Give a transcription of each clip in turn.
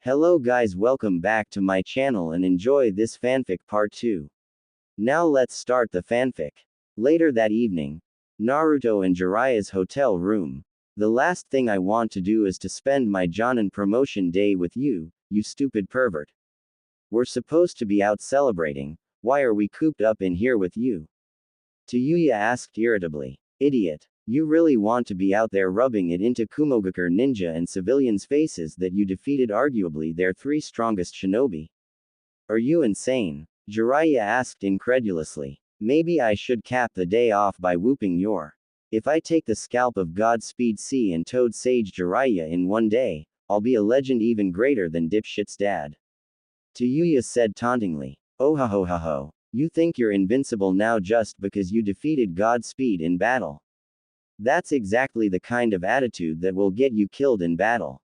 Hello guys, welcome back to my channel and enjoy this fanfic part 2. Now let's start the fanfic. Later that evening, Naruto and Jiraiya's hotel room. The last thing I want to do is to spend my Jonin promotion day with you, you stupid pervert. We're supposed to be out celebrating, why are we cooped up in here with you? Tayuya asked irritably. Idiot. You really want to be out there rubbing it into Kumogakure ninja and civilians' faces that you defeated arguably their 3 strongest shinobi? Are you insane? Jiraiya asked incredulously. Maybe I should cap the day off by whooping your. If I take the scalp of Godspeed C and Toad Sage Jiraiya in one day, I'll be a legend even greater than Dipshit's dad. Tayuya said tauntingly. Oh ha ho ha ho. You think you're invincible now just because you defeated Godspeed in battle. That's exactly the kind of attitude that will get you killed in battle.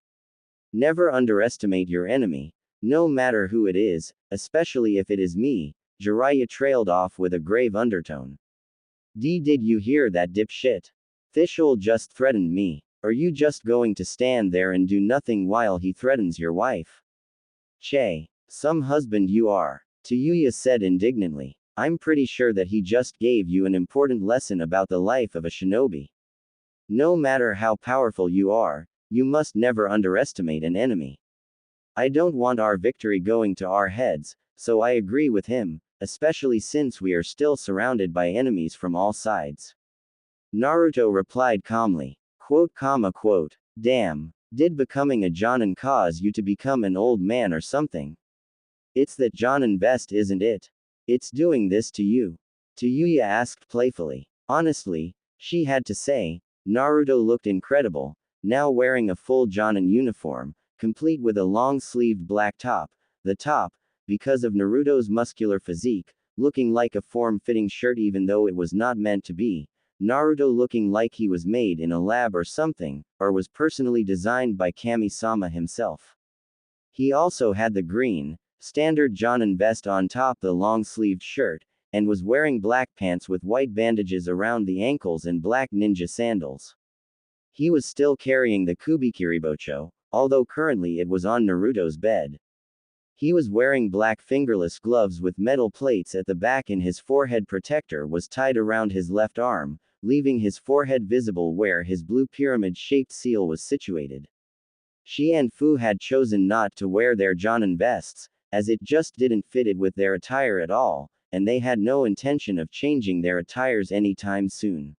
Never underestimate your enemy, no matter who it is, especially if it is me, Jiraiya trailed off with a grave undertone. Did you hear that dipshit? Thishol just threatened me. Are you just going to stand there and do nothing while he threatens your wife? Che. Some husband you are. Tayuya said indignantly. I'm pretty sure that he just gave you an important lesson about the life of a shinobi. No matter how powerful you are, you must never underestimate an enemy. I don't want our victory going to our heads, so I agree with him, especially since we are still surrounded by enemies from all sides. Naruto replied calmly. Quote, damn, did becoming a Jonin cause you to become an old man or something? It's that Jonin best, isn't it? It's doing this to you. Tayuya asked playfully. Honestly, she had to say, Naruto looked incredible, now wearing a full Jonin uniform, complete with a long-sleeved black top, the top, because of Naruto's muscular physique, looking like a form-fitting shirt even though it was not meant to be, Naruto looking like he was made in a lab or something, or was personally designed by Kami-sama himself. He also had the green, standard Jonin vest on top the long-sleeved shirt, and was wearing black pants with white bandages around the ankles and black ninja sandals. He was still carrying the Kubikiribocho, although currently it was on Naruto's bed. He was wearing black fingerless gloves with metal plates at the back and his forehead protector was tied around his left arm, leaving his forehead visible where his blue pyramid-shaped seal was situated. Shi and Fu had chosen not to wear their Jonin vests, as it just didn't fit it with their attire at all, and they had no intention of changing their attires anytime soon.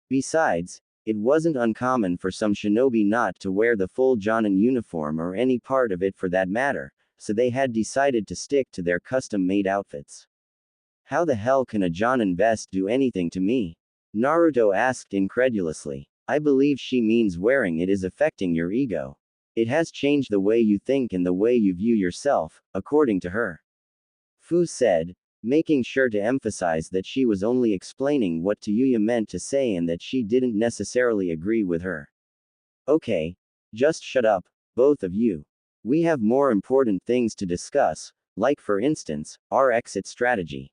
Besides, it wasn't uncommon for some shinobi not to wear the full Jonin uniform or any part of it for that matter, so they had decided to stick to their custom-made outfits. How the hell can a Jonin vest do anything to me? Naruto asked incredulously. I believe she means wearing it is affecting your ego. It has changed the way you think and the way you view yourself, according to her. Fu said, making sure to emphasize that she was only explaining what Tayuya meant to say and that she didn't necessarily agree with her. Okay, just shut up, both of you. We have more important things to discuss, like for instance, our exit strategy.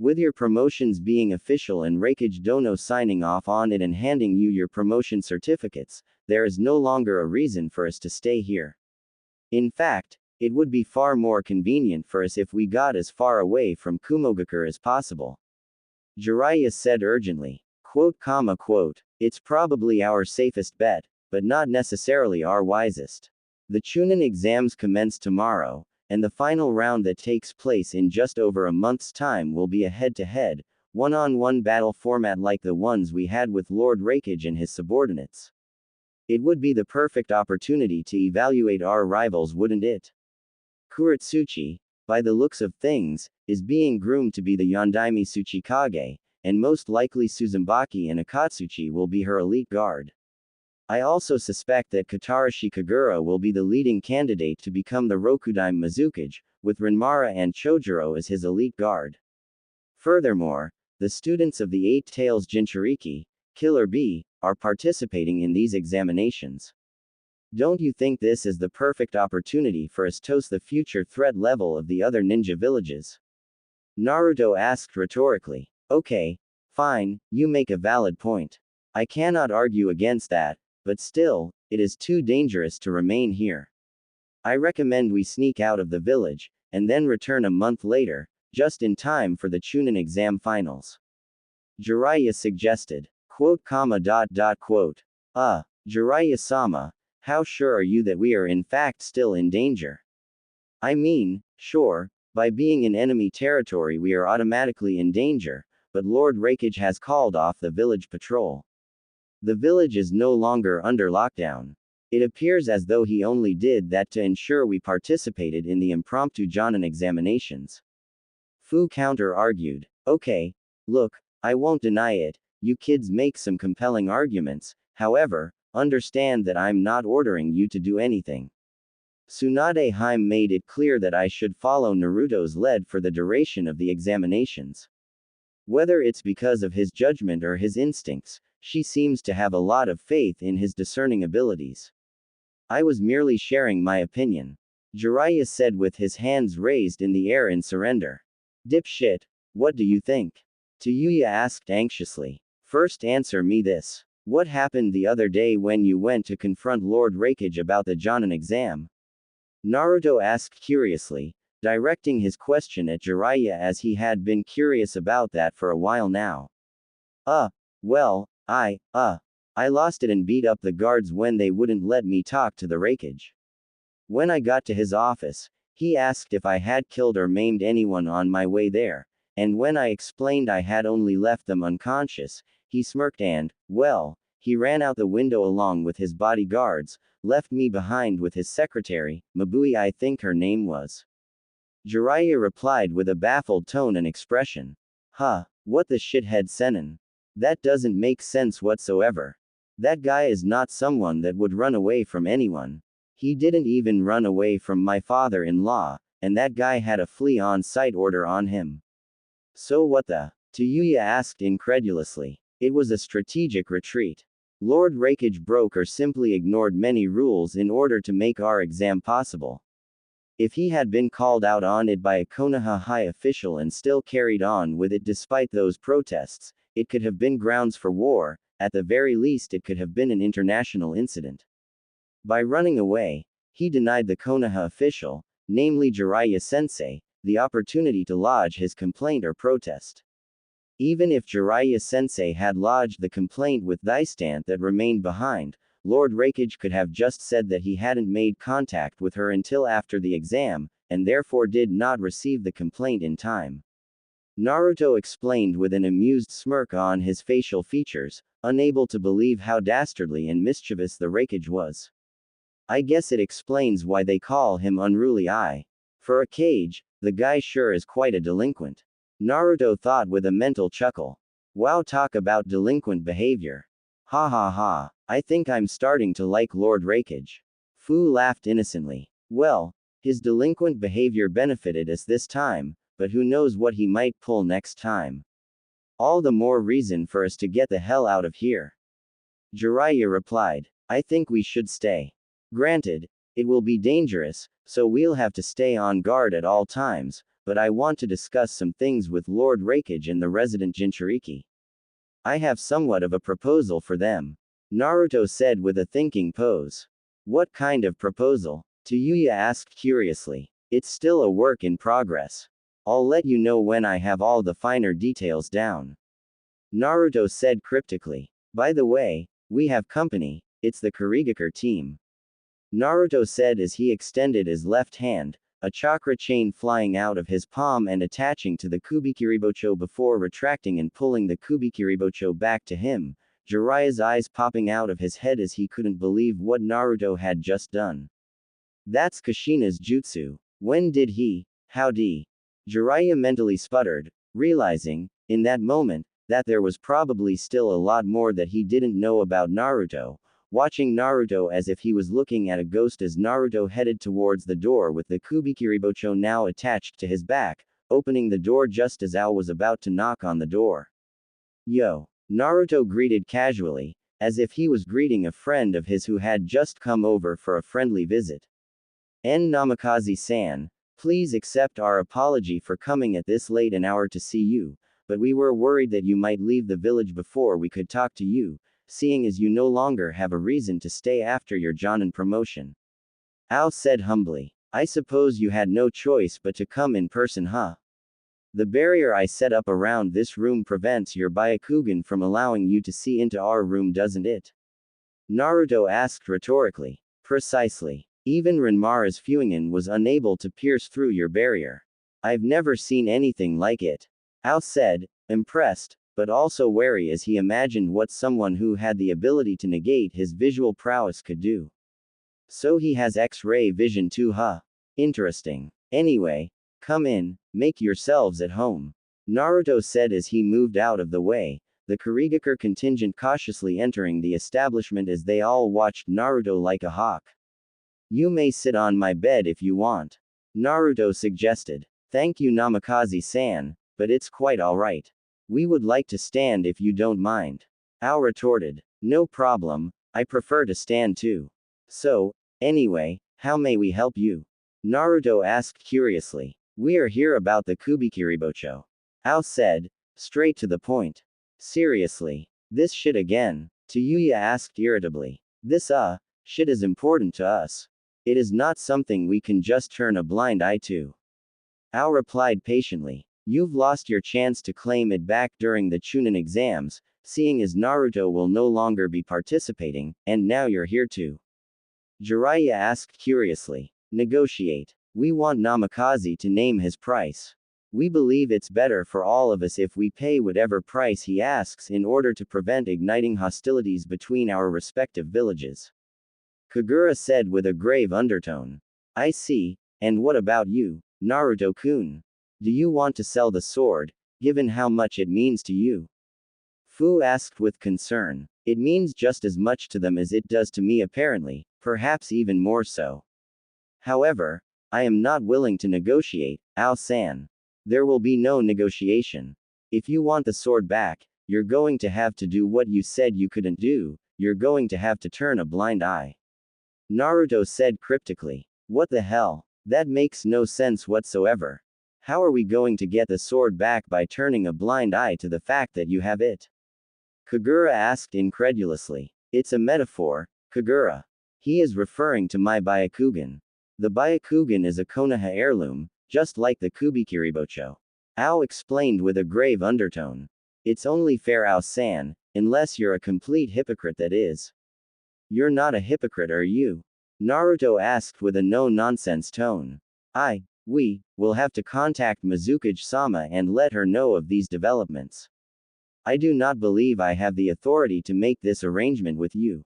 With your promotions being official and Reikage Dono signing off on it and handing you your promotion certificates, there is no longer a reason for us to stay here. In fact, it would be far more convenient for us if we got as far away from Kumogakure as possible. Jiraiya said urgently. It's probably our safest bet, but not necessarily our wisest. The Chunin exams commence tomorrow, and the final round that takes place in just over a month's time will be a head-to-head, one-on-one battle format like the ones we had with Lord Reikage and his subordinates. It would be the perfect opportunity to evaluate our rivals, wouldn't it? Kuretsuchi, by the looks of things, is being groomed to be the Yondaime Tsuchikage, and most likely Suzumaki and Akatsuchi will be her elite guard. I also suspect that Katarashi Kagura will be the leading candidate to become the Rokudaime Mizukage, with Renmara and Chojuro as his elite guard. Furthermore, the students of the Eight Tails Jinchuriki, Killer Bee, are participating in these examinations. Don't you think this is the perfect opportunity for us to toast the future threat level of the other ninja villages? Naruto asked rhetorically. Okay, fine, you make a valid point. I cannot argue against that, but still, it is too dangerous to remain here. I recommend we sneak out of the village, and then return a month later, just in time for the Chunin exam finals. Jiraiya suggested. Quote, comma, dot, dot, quote. Jiraiya-sama, how sure are you that we are in fact still in danger? I mean, sure, by being in enemy territory we are automatically in danger, but Lord Raikage has called off the village patrol. The village is no longer under lockdown. It appears as though he only did that to ensure we participated in the impromptu Jonin examinations. Fu counter-argued. Okay, look, I won't deny it, you kids make some compelling arguments, however, understand that I'm not ordering you to do anything. Tsunade Harem made it clear that I should follow Naruto's lead for the duration of the examinations. Whether it's because of his judgment or his instincts, she seems to have a lot of faith in his discerning abilities. I was merely sharing my opinion. Jiraiya said with his hands raised in the air in surrender. Dipshit, what do you think? Tayuya asked anxiously. First answer me this. What happened the other day when you went to confront Lord Raikage about the Jonin exam? Naruto asked curiously, directing his question at Jiraiya as he had been curious about that for a while now. Well, I lost it and beat up the guards when they wouldn't let me talk to the Raikage. When I got to his office, he asked if I had killed or maimed anyone on my way there, and when I explained I had only left them unconscious, he smirked and, well, he ran out the window along with his bodyguards, left me behind with his secretary, Mabui I think her name was. Jiraiya replied with a baffled tone and expression. What the shithead Sennin? That doesn't make sense whatsoever. That guy is not someone that would run away from anyone. He didn't even run away from my father-in-law, and that guy had a flee on-site order on him. So what the? Tayuya asked incredulously. It was a strategic retreat. Lord Raikage broke or simply ignored many rules in order to make our exam possible. If he had been called out on it by a Konoha high official and still carried on with it despite those protests, it could have been grounds for war, at the very least it could have been an international incident. By running away, he denied the Konoha official, namely Jiraiya-sensei, the opportunity to lodge his complaint or protest. Even if Jiraiya-sensei had lodged the complaint with Thaistant that remained behind, Lord Raikage could have just said that he hadn't made contact with her until after the exam, and therefore did not receive the complaint in time. Naruto explained with an amused smirk on his facial features, unable to believe how dastardly and mischievous the Raikage was. I guess it explains why they call him Unruly Eye. For a Kage, the guy sure is quite a delinquent. Naruto thought with a mental chuckle. Wow, talk about delinquent behavior. Ha ha ha, I think I'm starting to like Lord Raikage. Fu laughed innocently. Well, his delinquent behavior benefited us this time, but who knows what he might pull next time. All the more reason for us to get the hell out of here. Jiraiya replied. I think we should stay. Granted, it will be dangerous, so we'll have to stay on guard at all times, but I want to discuss some things with Lord Raikage and the resident Jinchuriki. I have somewhat of a proposal for them. Naruto said with a thinking pose. What kind of proposal? Tayuya asked curiously. It's still a work in progress. I'll let you know when I have all the finer details down. Naruto said cryptically. By the way, we have company, it's the Kurigakure team. Naruto said as he extended his left hand, a chakra chain flying out of his palm and attaching to the Kubikiribocho before retracting and pulling the Kubikiribocho back to him, Jiraiya's eyes popping out of his head as he couldn't believe what Naruto had just done. That's Kushina's jutsu. When did he? Howdy? Jiraiya mentally sputtered, realizing, in that moment, that there was probably still a lot more that he didn't know about Naruto, watching Naruto as if he was looking at a ghost as Naruto headed towards the door with the Kubikiribocho now attached to his back, opening the door just as Ao was about to knock on the door. Yo! Naruto greeted casually, as if he was greeting a friend of his who had just come over for a friendly visit. Namikaze-san, please accept our apology for coming at this late an hour to see you, but we were worried that you might leave the village before we could talk to you, seeing as you no longer have a reason to stay after your Jonin promotion. Ao said humbly. I suppose you had no choice but to come in person, huh? The barrier I set up around this room prevents your Byakugan from allowing you to see into our room, doesn't it? Naruto asked rhetorically. Precisely. Even Renmara's Fuingen was unable to pierce through your barrier. I've never seen anything like it. Ao said, impressed, but also wary as he imagined what someone who had the ability to negate his visual prowess could do. So he has X-ray vision too, huh? Interesting. Anyway, come in, make yourselves at home. Naruto said as he moved out of the way, the Kurigakure contingent cautiously entering the establishment as they all watched Naruto like a hawk. You may sit on my bed if you want. Naruto suggested. Thank you Namikaze-san, but it's quite alright. We would like to stand if you don't mind. Ao retorted. No problem, I prefer to stand too. So, anyway, how may we help you? Naruto asked curiously. We are here about the Kubikiribocho. Ao said, straight to the point. Seriously? This shit again? Tayuya asked irritably. This shit is important to us. It is not something we can just turn a blind eye to. Ao replied patiently. You've lost your chance to claim it back during the Chunin exams, seeing as Naruto will no longer be participating, and now you're here too. Jiraiya asked curiously. Negotiate. We want Namikaze to name his price. We believe it's better for all of us if we pay whatever price he asks in order to prevent igniting hostilities between our respective villages. Kagura said with a grave undertone. I see, and what about you, Naruto-kun? Do you want to sell the sword, given how much it means to you? Fu asked with concern. It means just as much to them as it does to me apparently, perhaps even more so. However, I am not willing to negotiate, Ao-san. There will be no negotiation. If you want the sword back, you're going to have to do what you said you couldn't do, you're going to have to turn a blind eye. Naruto said cryptically. What the hell? That makes no sense whatsoever. How are we going to get the sword back by turning a blind eye to the fact that you have it? Kagura asked incredulously. It's a metaphor, Kagura. He is referring to my Byakugan. The Byakugan is a Konoha heirloom, just like the Kubikiribocho. Ao explained with a grave undertone. It's only fair, Ao-san, unless you're a complete hypocrite, that is. You're not a hypocrite, are you? Naruto asked with a no-nonsense tone. We will have to contact Mizukage-sama and let her know of these developments. I do not believe I have the authority to make this arrangement with you.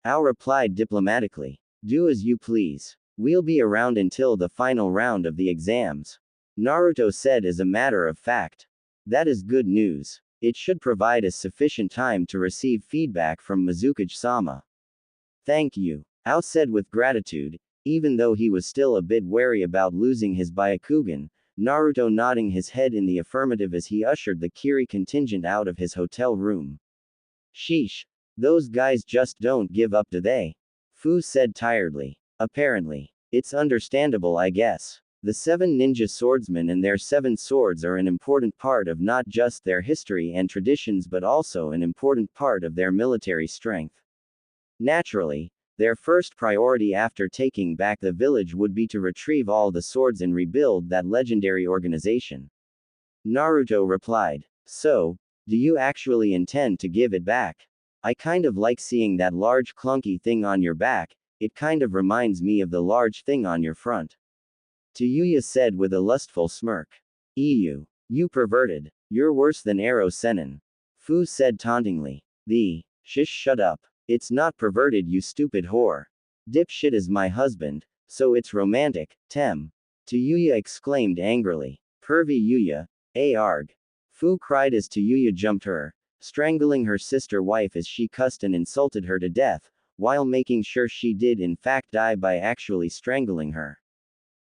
Ao replied diplomatically. Do as you please. We'll be around until the final round of the exams. Naruto said as a matter of fact. That is good news. It should provide us sufficient time to receive feedback from Mizukage-sama. Thank you. Ao said with gratitude, even though he was still a bit wary about losing his Byakugan, Naruto nodding his head in the affirmative as he ushered the Kiri contingent out of his hotel room. Sheesh. Those guys just don't give up, do they? Fu said tiredly. Apparently. It's understandable, I guess. The 7 ninja swordsmen and their 7 swords are an important part of not just their history and traditions but also an important part of their military strength. Naturally, their first priority after taking back the village would be to retrieve all the swords and rebuild that legendary organization. Naruto replied. So, do you actually intend to give it back? I kind of like seeing that large clunky thing on your back, it kind of reminds me of the large thing on your front. Tayuya said with a lustful smirk. You perverted. You're worse than Ero Sennin. Fu said tauntingly. Shut up. It's not perverted, you stupid whore. Dipshit is my husband, so it's romantic, Tem. Tayuya exclaimed angrily. Pervy Yuya, arg. Fu cried as Tayuya jumped her, strangling her sister wife as she cussed and insulted her to death, while making sure she did in fact die by actually strangling her.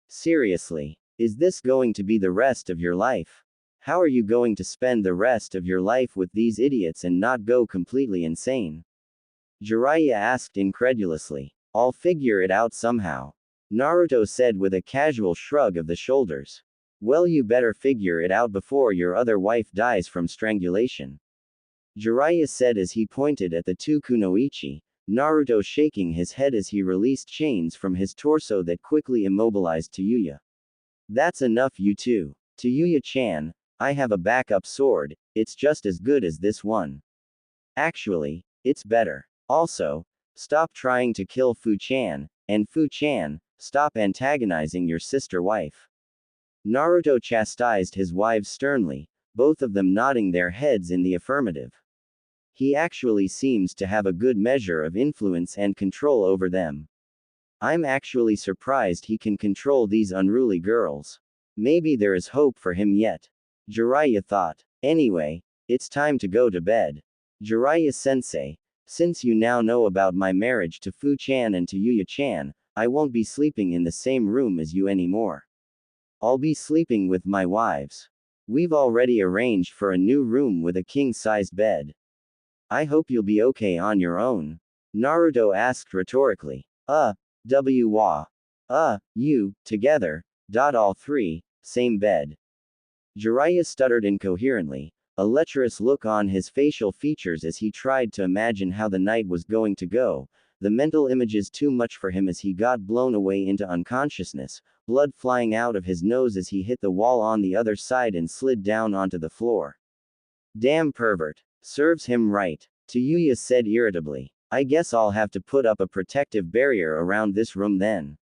Seriously, is this going to be the rest of your life? How are you going to spend the rest of your life with these idiots and not go completely insane? Jiraiya asked incredulously. I'll figure it out somehow. Naruto said with a casual shrug of the shoulders. Well, you better figure it out before your other wife dies from strangulation. Jiraiya said as he pointed at the 2 kunoichi, Naruto shaking his head as he released chains from his torso that quickly immobilized Tayuya. That's enough, you two. Tayuya-chan, I have a backup sword, it's just as good as this one. Actually, it's better. Also, stop trying to kill Fu-chan, and Fu-chan, stop antagonizing your sister wife. Naruto chastised his wives sternly, both of them nodding their heads in the affirmative. He actually seems to have a good measure of influence and control over them. I'm actually surprised he can control these unruly girls. Maybe there is hope for him yet. Jiraiya thought. Anyway, it's time to go to bed. Jiraiya-sensei, since you now know about my marriage to Fu-chan and to Yuya-chan, I won't be sleeping in the same room as you anymore. I'll be sleeping with my wives. We've already arranged for a new room with a king-sized bed. I hope you'll be okay on your own. Naruto asked rhetorically. You, together, all three, same bed. Jiraiya stuttered incoherently, a lecherous look on his facial features as he tried to imagine how the night was going to go, the mental images too much for him as he got blown away into unconsciousness, blood flying out of his nose as he hit the wall on the other side and slid down onto the floor. Damn pervert. Serves him right. Tayuya said irritably. I guess I'll have to put up a protective barrier around this room then.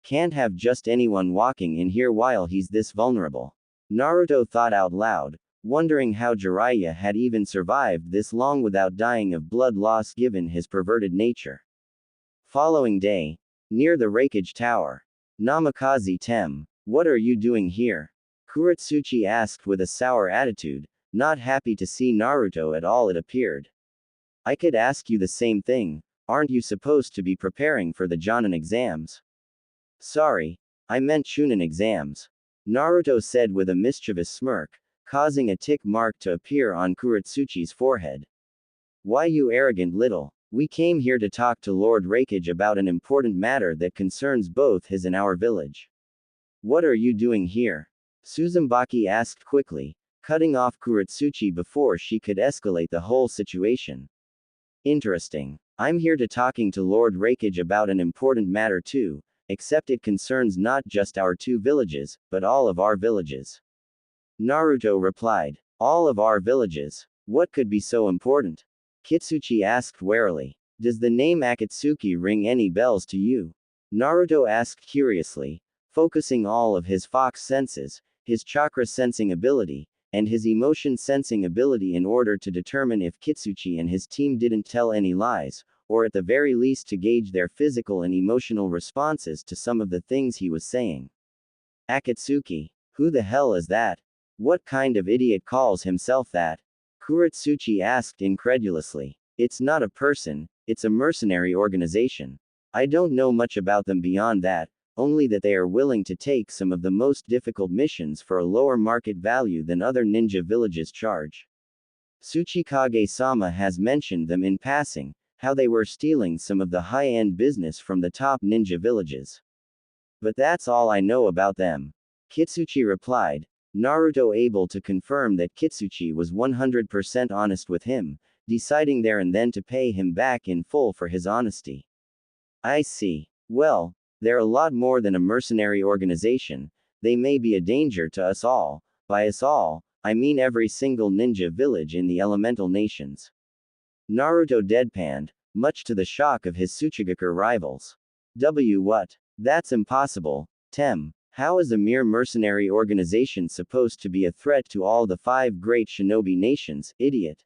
Can't have just anyone walking in here while he's this vulnerable. Naruto thought out loud, wondering how Jiraiya had even survived this long without dying of blood loss given his perverted nature. Following day, near the Raikage Tower. Namikaze Tem, what are you doing here? Kuretsuchi asked with a sour attitude, not happy to see Naruto at all it appeared. I could ask you the same thing, aren't you supposed to be preparing for the Jonin exams? Sorry, I meant Chunin exams. Naruto said with a mischievous smirk, causing a tick mark to appear on Kuretsuchi's forehead. Why you arrogant little? We came here to talk to Lord Raikage about an important matter that concerns both his and our village. What are you doing here? Suzumaki asked quickly, cutting off Kuretsuchi before she could escalate the whole situation. Interesting. I'm here to talking to Lord Raikage about an important matter too, except it concerns not just our two villages, but all of our villages. Naruto replied. All of our villages? What could be so important? Kitsuchi asked warily. Does the name Akatsuki ring any bells to you? Naruto asked curiously, focusing all of his fox senses, his chakra sensing ability, and his emotion sensing ability in order to determine if Kitsuchi and his team didn't tell any lies, or at the very least to gauge their physical and emotional responses to some of the things he was saying. Akatsuki. Who the hell is that? What kind of idiot calls himself that? Kuretsuchi asked incredulously. It's not a person, it's a mercenary organization. I don't know much about them beyond that, only that they are willing to take some of the most difficult missions for a lower market value than other ninja villages charge. Tsuchikage-sama has mentioned them in passing, how they were stealing some of the high-end business from the top ninja villages. But that's all I know about them. Kitsuchi replied, Naruto able to confirm that Kitsuchi was 100% honest with him, deciding there and then to pay him back in full for his honesty. I see. Well, they're a lot more than a mercenary organization, they may be a danger to us all. By us all, I mean every single ninja village in the elemental nations. Naruto deadpanned, much to the shock of his Tsuchigaku rivals. What? That's impossible, Tem. How is a mere mercenary organization supposed to be a threat to all the 5 great shinobi nations, idiot?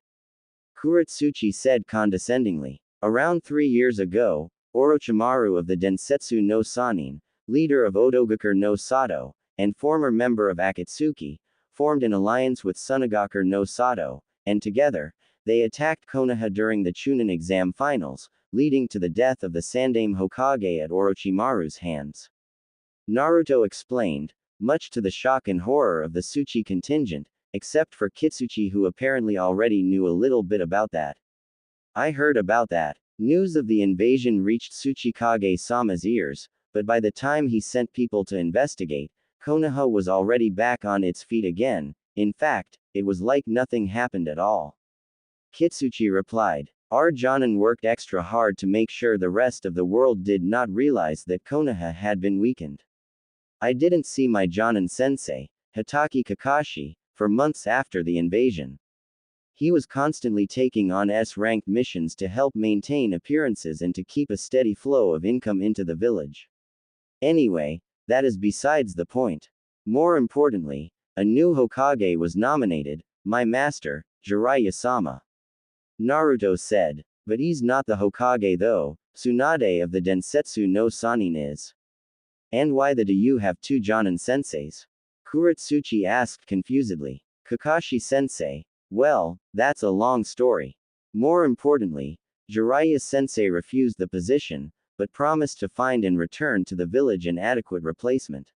Kuretsuchi said condescendingly. Around 3 years ago, Orochimaru of the Densetsu no Sanin, leader of Odogaku no Sato, and former member of Akatsuki, formed an alliance with Tsunagaku no Sato, and together, they attacked Konoha during the Chunin exam finals, leading to the death of the Sandaime Hokage at Orochimaru's hands. Naruto explained, much to the shock and horror of the Tsuchi contingent, except for Kitsuchi who apparently already knew a little bit about that. I heard about that. News of the invasion reached Tsuchikage-sama's ears, but by the time he sent people to investigate, Konoha was already back on its feet again. In fact, it was like nothing happened at all. Kitsuchi replied. Our Jonin worked extra hard to make sure the rest of the world did not realize that Konoha had been weakened. I didn't see my Jonin sensei, Hitaki Kakashi, for months after the invasion. He was constantly taking on S-ranked missions to help maintain appearances and to keep a steady flow of income into the village. Anyway, that is besides the point. More importantly, a new Hokage was nominated, my master, Jiraiya-sama. Naruto said. But he's not the Hokage though, Tsunade of the Densetsu no Sanin is. And why do you have two Jonin senseis? Kuretsuchi asked confusedly. Kakashi sensei. Well, that's a long story. More importantly, Jiraiya sensei refused the position, but promised to find and return to the village an adequate replacement.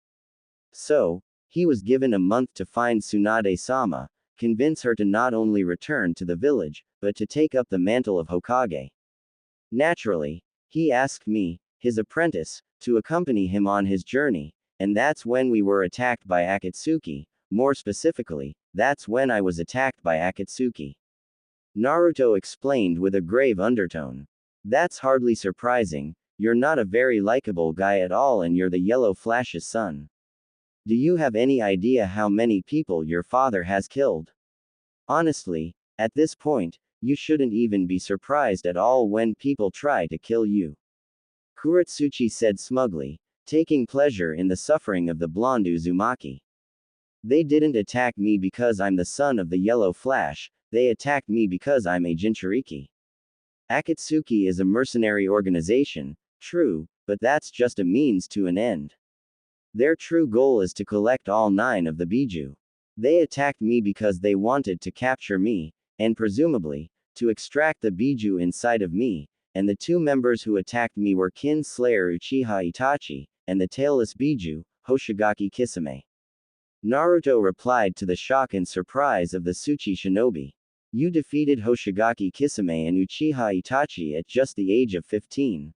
So, he was given a month to find Tsunade-sama, convince her to not only return to the village, but to take up the mantle of Hokage. Naturally, he asked me, his apprentice, to accompany him on his journey, and that's when we were attacked by Akatsuki. More specifically, that's when I was attacked by Akatsuki. Naruto explained with a grave undertone. That's hardly surprising, you're not a very likable guy at all and you're the Yellow Flash's son. Do you have any idea how many people your father has killed? Honestly, at this point, you shouldn't even be surprised at all when people try to kill you. Kuretsuchi said smugly, taking pleasure in the suffering of the blonde Uzumaki. They didn't attack me because I'm the son of the Yellow Flash, they attacked me because I'm a Jinchuriki. Akatsuki is a mercenary organization, true, but that's just a means to an end. Their true goal is to collect all 9 of the Biju. They attacked me because they wanted to capture me, and presumably, to extract the Biju inside of me, and the 2 members who attacked me were Kin Slayer Uchiha Itachi, and the tailless Biju, Hoshigaki Kisame. Naruto replied to the shock and surprise of the Tsuchi shinobi. You defeated Hoshigaki Kisame and Uchiha Itachi at just the age of 15.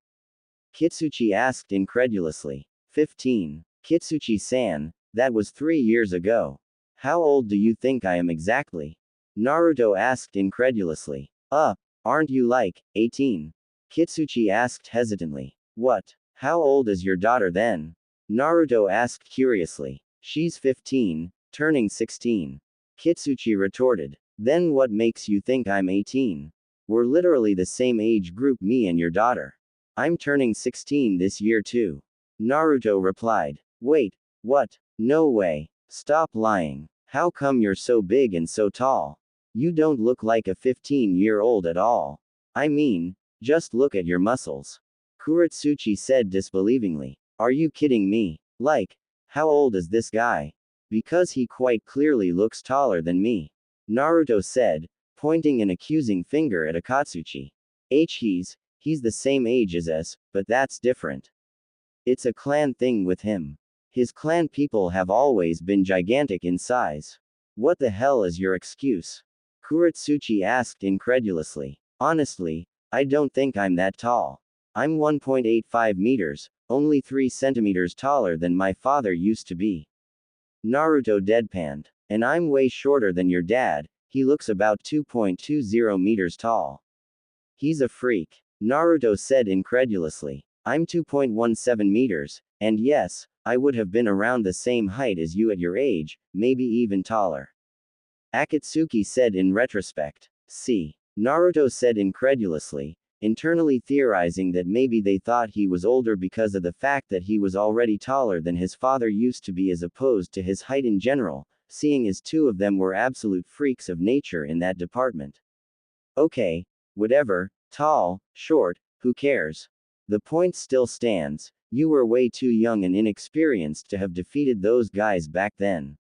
Kitsuchi asked incredulously. 15. Kitsuchi-san, that was 3 years ago. How old do you think I am exactly? Naruto asked incredulously. Aren't you like 18? Kitsuchi asked hesitantly. What? How old is your daughter then? Naruto asked curiously. She's 15, turning 16. Kitsuchi retorted. Then what makes you think I'm 18? We're literally the same age group, me and your daughter. I'm turning 16 this year too. Naruto replied. Wait, what? No way. Stop lying. How come you're so big and so tall? You don't look like a 15-year-old at all. I mean, just look at your muscles. Kuretsuchi said disbelievingly. Are you kidding me? Like, how old is this guy? Because he quite clearly looks taller than me. Naruto said, pointing an accusing finger at Akatsuchi. He's the same age as us, but that's different. It's a clan thing with him. His clan people have always been gigantic in size. What the hell is your excuse? Kuretsuchi asked incredulously. Honestly, I don't think I'm that tall. I'm 1.85 meters, only 3 centimeters taller than my father used to be. Naruto deadpanned. And I'm way shorter than your dad, he looks about 2.20 meters tall. He's a freak. Naruto said incredulously. I'm 2.17 meters, and yes, I would have been around the same height as you at your age, maybe even taller. Akatsuki said in retrospect. See. Naruto said incredulously, internally theorizing that maybe they thought he was older because of the fact that he was already taller than his father used to be as opposed to his height in general, seeing as 2 of them were absolute freaks of nature in that department. Okay, whatever, tall, short, who cares? The point still stands, you were way too young and inexperienced to have defeated those guys back then.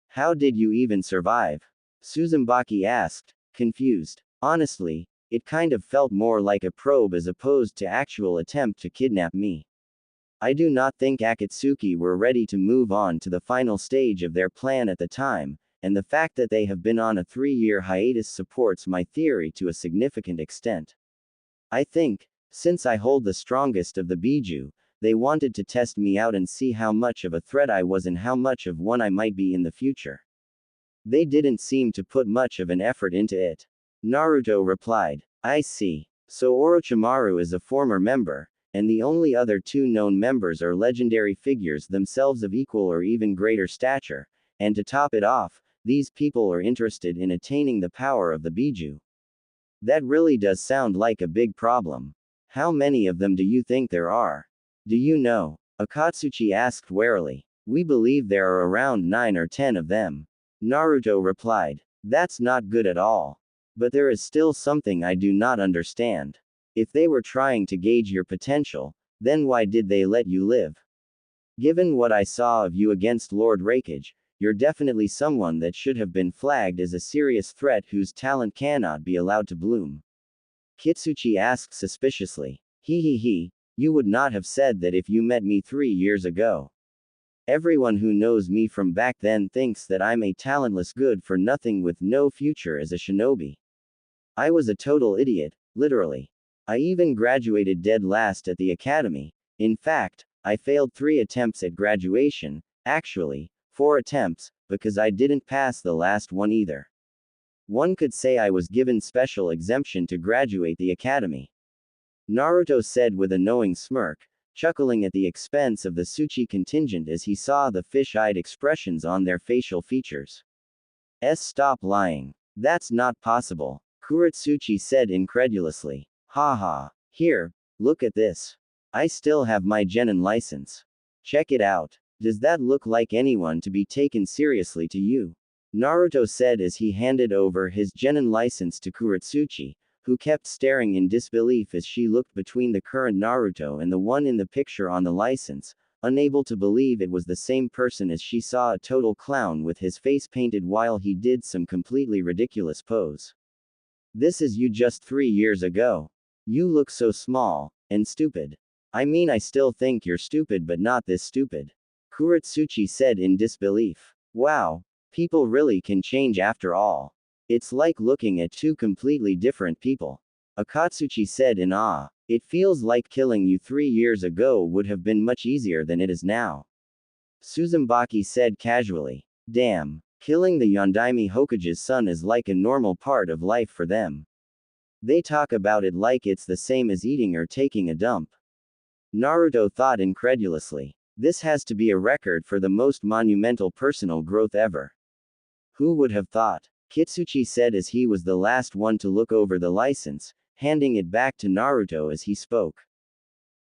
How did you even survive? Suzumaki asked, confused. Honestly, it kind of felt more like a probe as opposed to actual attempt to kidnap me. I do not think Akatsuki were ready to move on to the final stage of their plan at the time, and the fact that they have been on a 3-year hiatus supports my theory to a significant extent. I think, since I hold the strongest of the Biju, they wanted to test me out and see how much of a threat I was and how much of one I might be in the future. They didn't seem to put much of an effort into it. Naruto replied. I see. So Orochimaru is a former member, and the only other two known members are legendary figures themselves of equal or even greater stature, and to top it off, these people are interested in attaining the power of the Biju. That really does sound like a big problem. How many of them do you think there are? Do you know? Akatsuchi asked warily. We believe there are around 9 or 10 of them. Naruto replied. That's not good at all. But there is still something I do not understand. If they were trying to gauge your potential, then why did they let you live? Given what I saw of you against Lord Raikage, you're definitely someone that should have been flagged as a serious threat whose talent cannot be allowed to bloom. Kitsuchi asked suspiciously. He, you would not have said that if you met me 3 years ago. Everyone who knows me from back then thinks that I'm a talentless good for nothing with no future as a shinobi. I was a total idiot, literally. I even graduated dead last at the academy. In fact, I failed 3 attempts at graduation, actually, 4 attempts, because I didn't pass the last one either. One could say I was given special exemption to graduate the academy. Naruto said with a knowing smirk, chuckling at the expense of the Tsuchi contingent as he saw the fish-eyed expressions on their facial features. Stop lying. That's not possible, Kuretsuchi said incredulously. Haha. Here, look at this. I still have my genin license. Check it out. Does that look like anyone to be taken seriously to you? Naruto said as he handed over his genin license to Kuretsuchi, who kept staring in disbelief as she looked between the current Naruto and the one in the picture on the license, unable to believe it was the same person as she saw a total clown with his face painted while he did some completely ridiculous pose. This is you just 3 years ago. You look so small and stupid. I mean, I still think you're stupid, but not this stupid. Kuretsuchi said in disbelief. Wow, people really can change after all. It's like looking at 2 completely different people. Akatsuchi said in awe. It feels like killing you 3 years ago would have been much easier than it is now. Suzumaki said casually. Damn, killing the Yondaime Hokage's son is like a normal part of life for them. They talk about it like it's the same as eating or taking a dump. Naruto thought incredulously. This has to be a record for the most monumental personal growth ever. Who would have thought? Kitsuchi said as he was the last one to look over the license, handing it back to Naruto as he spoke.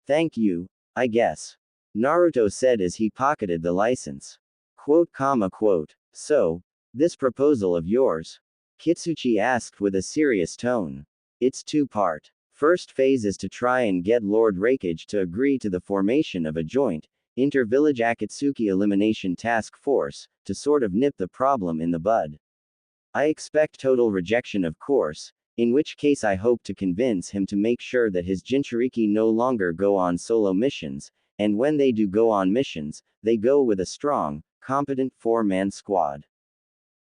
Thank you, I guess. Naruto said as he pocketed the license. Quote. So, this proposal of yours? Kitsuchi asked with a serious tone. It's 2-part. First phase is to try and get Lord Raikage to agree to the formation of a joint, inter-village Akatsuki elimination task force, to sort of nip the problem in the bud. I expect total rejection, of course, in which case I hope to convince him to make sure that his Jinchuriki no longer go on solo missions, and when they do go on missions, they go with a strong, competent 4-man squad.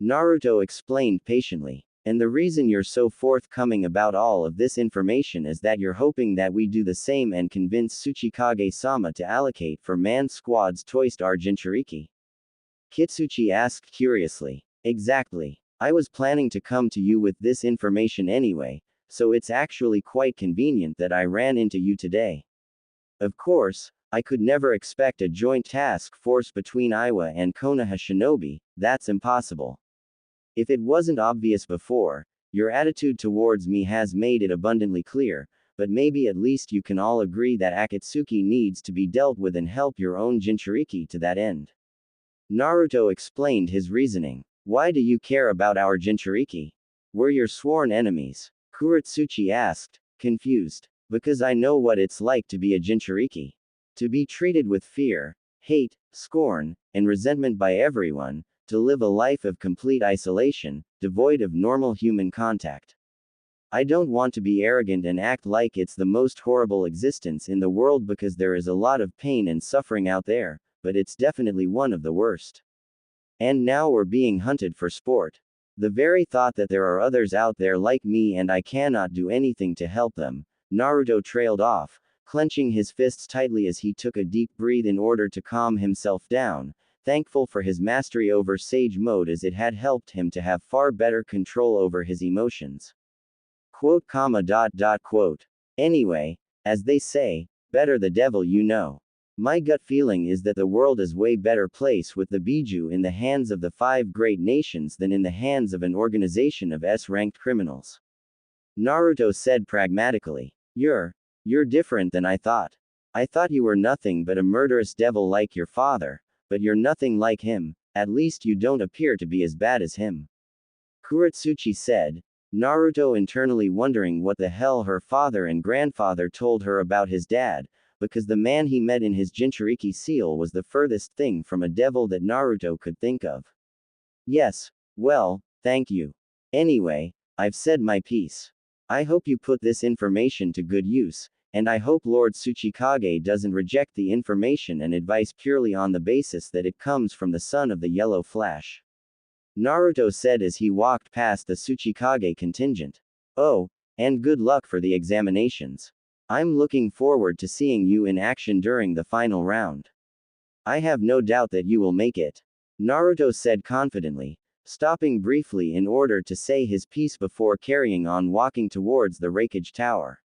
Naruto explained patiently. And the reason you're so forthcoming about all of this information is that you're hoping that we do the same and convince Tsuchikage-sama to allocate for man squads toist our Jinchuriki. Kitsuchi asked curiously. Exactly. I was planning to come to you with this information anyway, so it's actually quite convenient that I ran into you today. Of course, I could never expect a joint task force between Iwa and Konoha Shinobi, that's impossible. If it wasn't obvious before, your attitude towards me has made it abundantly clear, but maybe at least you can all agree that Akatsuki needs to be dealt with and help your own Jinchuriki to that end. Naruto explained his reasoning. Why do you care about our Jinchuriki? We're your sworn enemies. Kuretsuchi asked, confused. Because I know what it's like to be a Jinchuriki. To be treated with fear, hate, scorn, and resentment by everyone, to live a life of complete isolation, devoid of normal human contact. I don't want to be arrogant and act like it's the most horrible existence in the world because there is a lot of pain and suffering out there, but it's definitely one of the worst. And now we're being hunted for sport. The very thought that there are others out there like me and I cannot do anything to help them. Naruto trailed off, clenching his fists tightly as he took a deep breath in order to calm himself down, thankful for his mastery over Sage Mode as it had helped him to have far better control over his emotions. Quote, comma, dot, dot, quote. Anyway, as they say, better the devil you know. My gut feeling is that the world is way better place with the Biju in the hands of the 5 great nations than in the hands of an organization of S-ranked criminals. Naruto said pragmatically. You're different than I thought. I thought you were nothing but a murderous devil like your father, but you're nothing like him, at least you don't appear to be as bad as him. Kuretsuchi said, Naruto internally wondering what the hell her father and grandfather told her about his dad, because the man he met in his Jinchuriki seal was the furthest thing from a devil that Naruto could think of. Yes, well, thank you. Anyway, I've said my piece. I hope you put this information to good use, and I hope Lord Tsuchikage doesn't reject the information and advice purely on the basis that it comes from the son of the Yellow Flash. Naruto said as he walked past the Tsuchikage contingent. Oh, and good luck for the examinations. I'm looking forward to seeing you in action during the final round. I have no doubt that you will make it. Naruto said confidently, stopping briefly in order to say his piece before carrying on walking towards the Raikage Tower.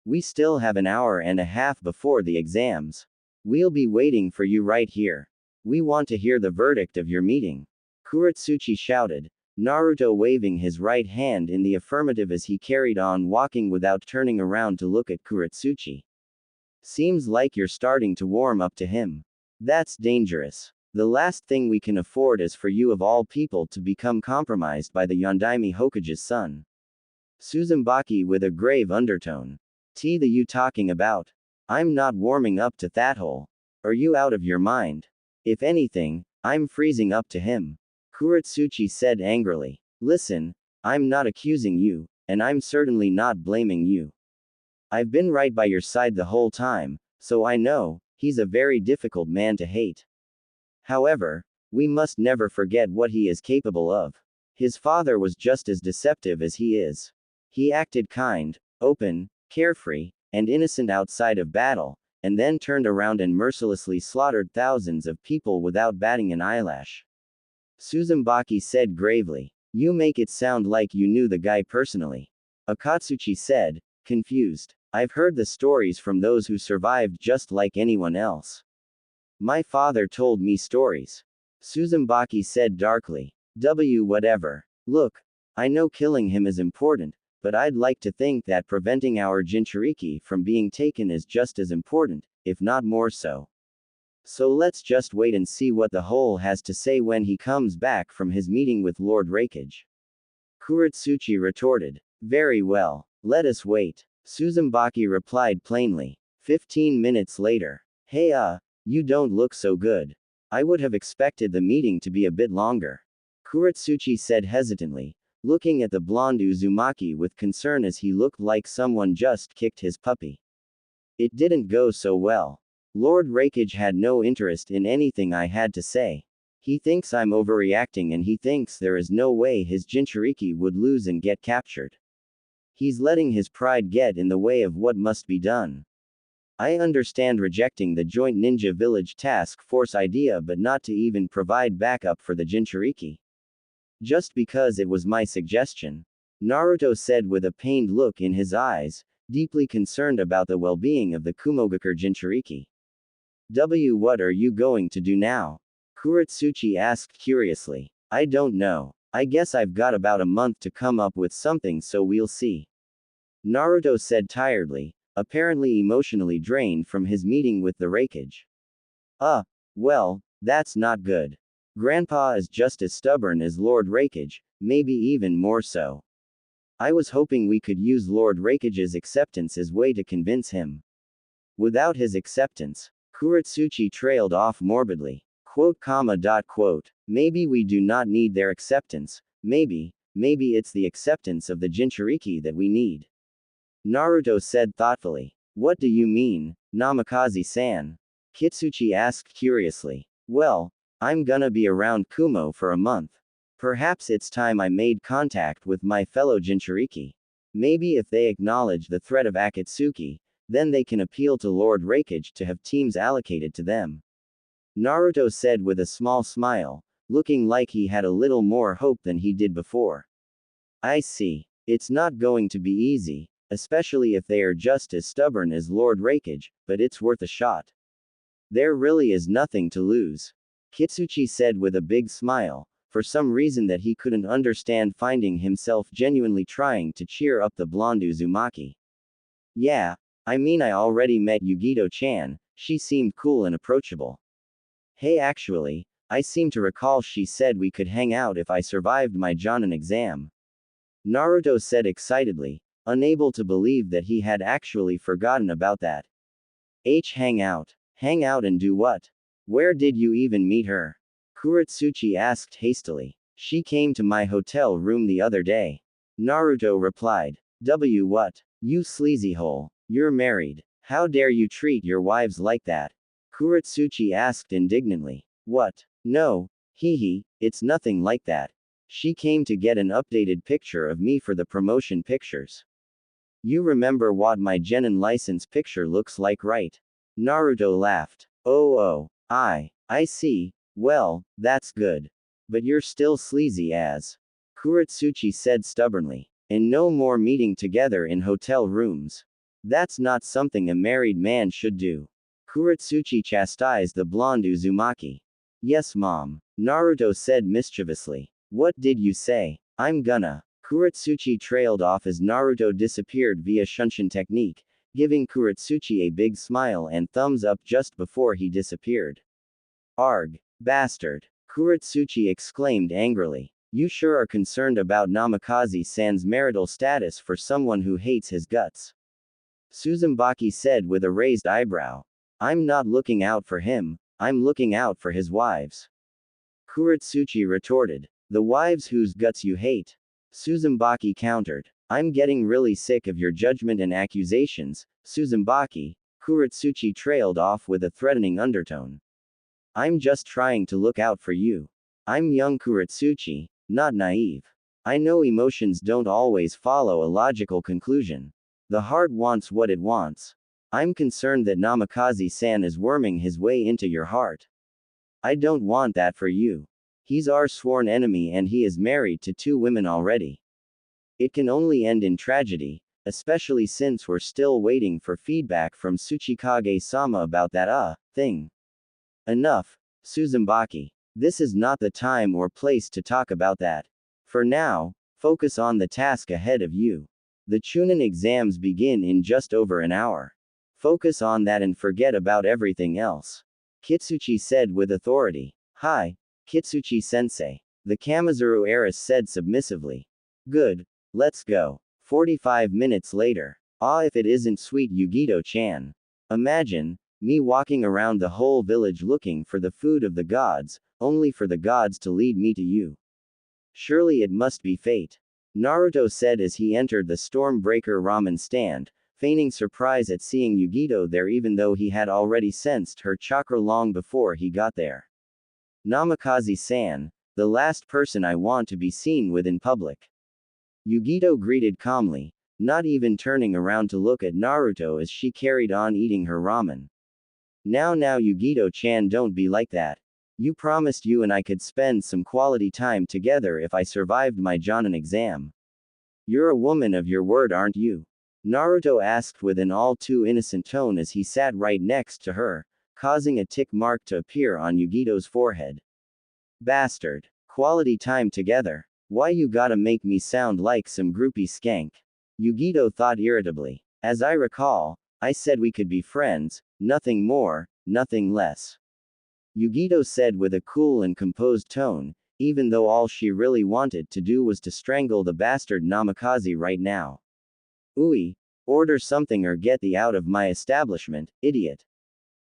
We still have an hour and a half before the exams. We'll be waiting for you right here. We want to hear the verdict of your meeting. Kuretsuchi shouted, Naruto waving his right hand in the affirmative as he carried on walking without turning around to look at Kuretsuchi. Seems like you're starting to warm up to him. That's dangerous. The last thing we can afford is for you of all people to become compromised by the Yondaime Hokage's son. Suzumaki with a grave undertone. The you talking about? I'm not warming up to that hole. Are you out of your mind? If anything, I'm freezing up to him. Kuretsuchi said angrily. Listen, I'm not accusing you, and I'm certainly not blaming you. I've been right by your side the whole time, so I know, he's a very difficult man to hate. However, we must never forget what he is capable of. His father was just as deceptive as he is. He acted kind, open, carefree, and innocent outside of battle, and then turned around and mercilessly slaughtered thousands of people without batting an eyelash. Suzumaki said gravely. You make it sound like you knew the guy personally. Akatsuchi said, confused. I've heard the stories from those who survived just like anyone else. My father told me stories. Suzumaki said darkly. Whatever. Look, I know killing him is important, but I'd like to think that preventing our Jinchuriki from being taken is just as important, if not more so. So let's just wait and see what the whole has to say when he comes back from his meeting with Lord Raikage. Kuretsuchi retorted. Very well, let us wait. Suzumaki replied plainly. 15 minutes later. Hey you don't look so good. I would have expected the meeting to be a bit longer. Kuretsuchi said hesitantly, looking at the blonde Uzumaki with concern as he looked like someone just kicked his puppy. It didn't go so well. Lord Raikage had no interest in anything I had to say. He thinks I'm overreacting and he thinks there is no way his Jinchuriki would lose and get captured. He's letting his pride get in the way of what must be done. I understand rejecting the joint ninja village task force idea but not to even provide backup for the Jinchuriki. Just because it was my suggestion. Naruto said with a pained look in his eyes, deeply concerned about the well-being of the Kumogakure Jinchuriki. What are you going to do now? Kuretsuchi asked curiously. I don't know. I guess I've got about a month to come up with something, so we'll see. Naruto said tiredly, apparently emotionally drained from his meeting with the Raikage. Well, that's not good. Grandpa is just as stubborn as Lord Raikage, maybe even more so. I was hoping we could use Lord Raikage's acceptance as way to convince him. Without his acceptance, Kuretsuchi trailed off morbidly. Quote, comma, dot, quote. Maybe we do not need their acceptance, maybe it's the acceptance of the Jinchuriki that we need. Naruto said thoughtfully. What do you mean, Namikaze-san? Kitsuchi asked curiously. Well, I'm gonna be around Kumo for a month. Perhaps it's time I made contact with my fellow Jinchuriki. Maybe if they acknowledge the threat of Akatsuki, then they can appeal to Lord Raikage to have teams allocated to them. Naruto said with a small smile, looking like he had a little more hope than he did before. I see. It's not going to be easy, especially if they are just as stubborn as Lord Rakage, but it's worth a shot. There really is nothing to lose. Kitsuchi said with a big smile, for some reason that he couldn't understand, finding himself genuinely trying to cheer up the blonde Uzumaki. Yeah, I mean, I already met Yugito-chan, she seemed cool and approachable. Hey, actually, I seem to recall she said we could hang out if I survived my Jonin exam. Naruto said excitedly, unable to believe that he had actually forgotten about that. Hang out. Hang out and do what? Where did you even meet her? Kuretsuchi asked hastily. She came to my hotel room the other day. Naruto replied. What? You sleazy hole. You're married. How dare you treat your wives like that? Kuretsuchi asked indignantly. What? No, it's nothing like that. She came to get an updated picture of me for the promotion pictures. You remember what my Genin license picture looks like, right? Naruto laughed. Oh, I see. Well, that's good. But you're still sleazy as. Kuretsuchi said stubbornly. And no more meeting together in hotel rooms. That's not something a married man should do. Kuretsuchi chastised the blonde Uzumaki. Yes, mom. Naruto said mischievously. What did you say? I'm gonna. Kuretsuchi trailed off as Naruto disappeared via Shunshin technique, giving Kuretsuchi a big smile and thumbs up just before he disappeared. Arg. Bastard. Kuretsuchi exclaimed angrily. You sure are concerned about Namikaze-san's marital status for someone who hates his guts. Suzumaki said with a raised eyebrow. I'm not looking out for him, I'm looking out for his wives. Kuretsuchi retorted. The wives whose guts you hate. Suzumaki countered. I'm getting really sick of your judgment and accusations, Suzumaki. Kuretsuchi trailed off with a threatening undertone. I'm just trying to look out for you. I'm young Kuretsuchi, not naive. I know emotions don't always follow a logical conclusion. The heart wants what it wants. I'm concerned that Namikaze-san is worming his way into your heart. I don't want that for you. He's our sworn enemy and he is married to 2 women already. It can only end in tragedy, especially since we're still waiting for feedback from Tsuchikage-sama about that thing. Enough, Suzumaki. This is not the time or place to talk about that. For now, focus on the task ahead of you. The Chunin exams begin in just over an hour. Focus on that and forget about everything else. Kitsuchi said with authority. Hi, Kitsuchi-sensei. The Kamizuru heiress said submissively. Good, let's go. 45 minutes later. If it isn't sweet Yugito-chan. Imagine, me walking around the whole village looking for the food of the gods, only for the gods to lead me to you. Surely it must be fate. Naruto said as he entered the Stormbreaker ramen stand, feigning surprise at seeing Yugito there even though he had already sensed her chakra long before he got there. Namikaze-san, the last person I want to be seen with in public. Yugito greeted calmly, not even turning around to look at Naruto as she carried on eating her ramen. Now Yugito-chan, don't be like that. You promised you and I could spend some quality time together if I survived my Jonin exam. You're a woman of your word, aren't you? Naruto asked with an all too innocent tone as he sat right next to her, causing a tick mark to appear on Yugito's forehead. Bastard. Quality time together. Why you gotta make me sound like some groupie skank? Yugito thought irritably. As I recall, I said we could be friends, nothing more, nothing less. Yugito said with a cool and composed tone, even though all she really wanted to do was to strangle the bastard Namikaze right now. Ooey, order something or get thee out of my establishment, idiot.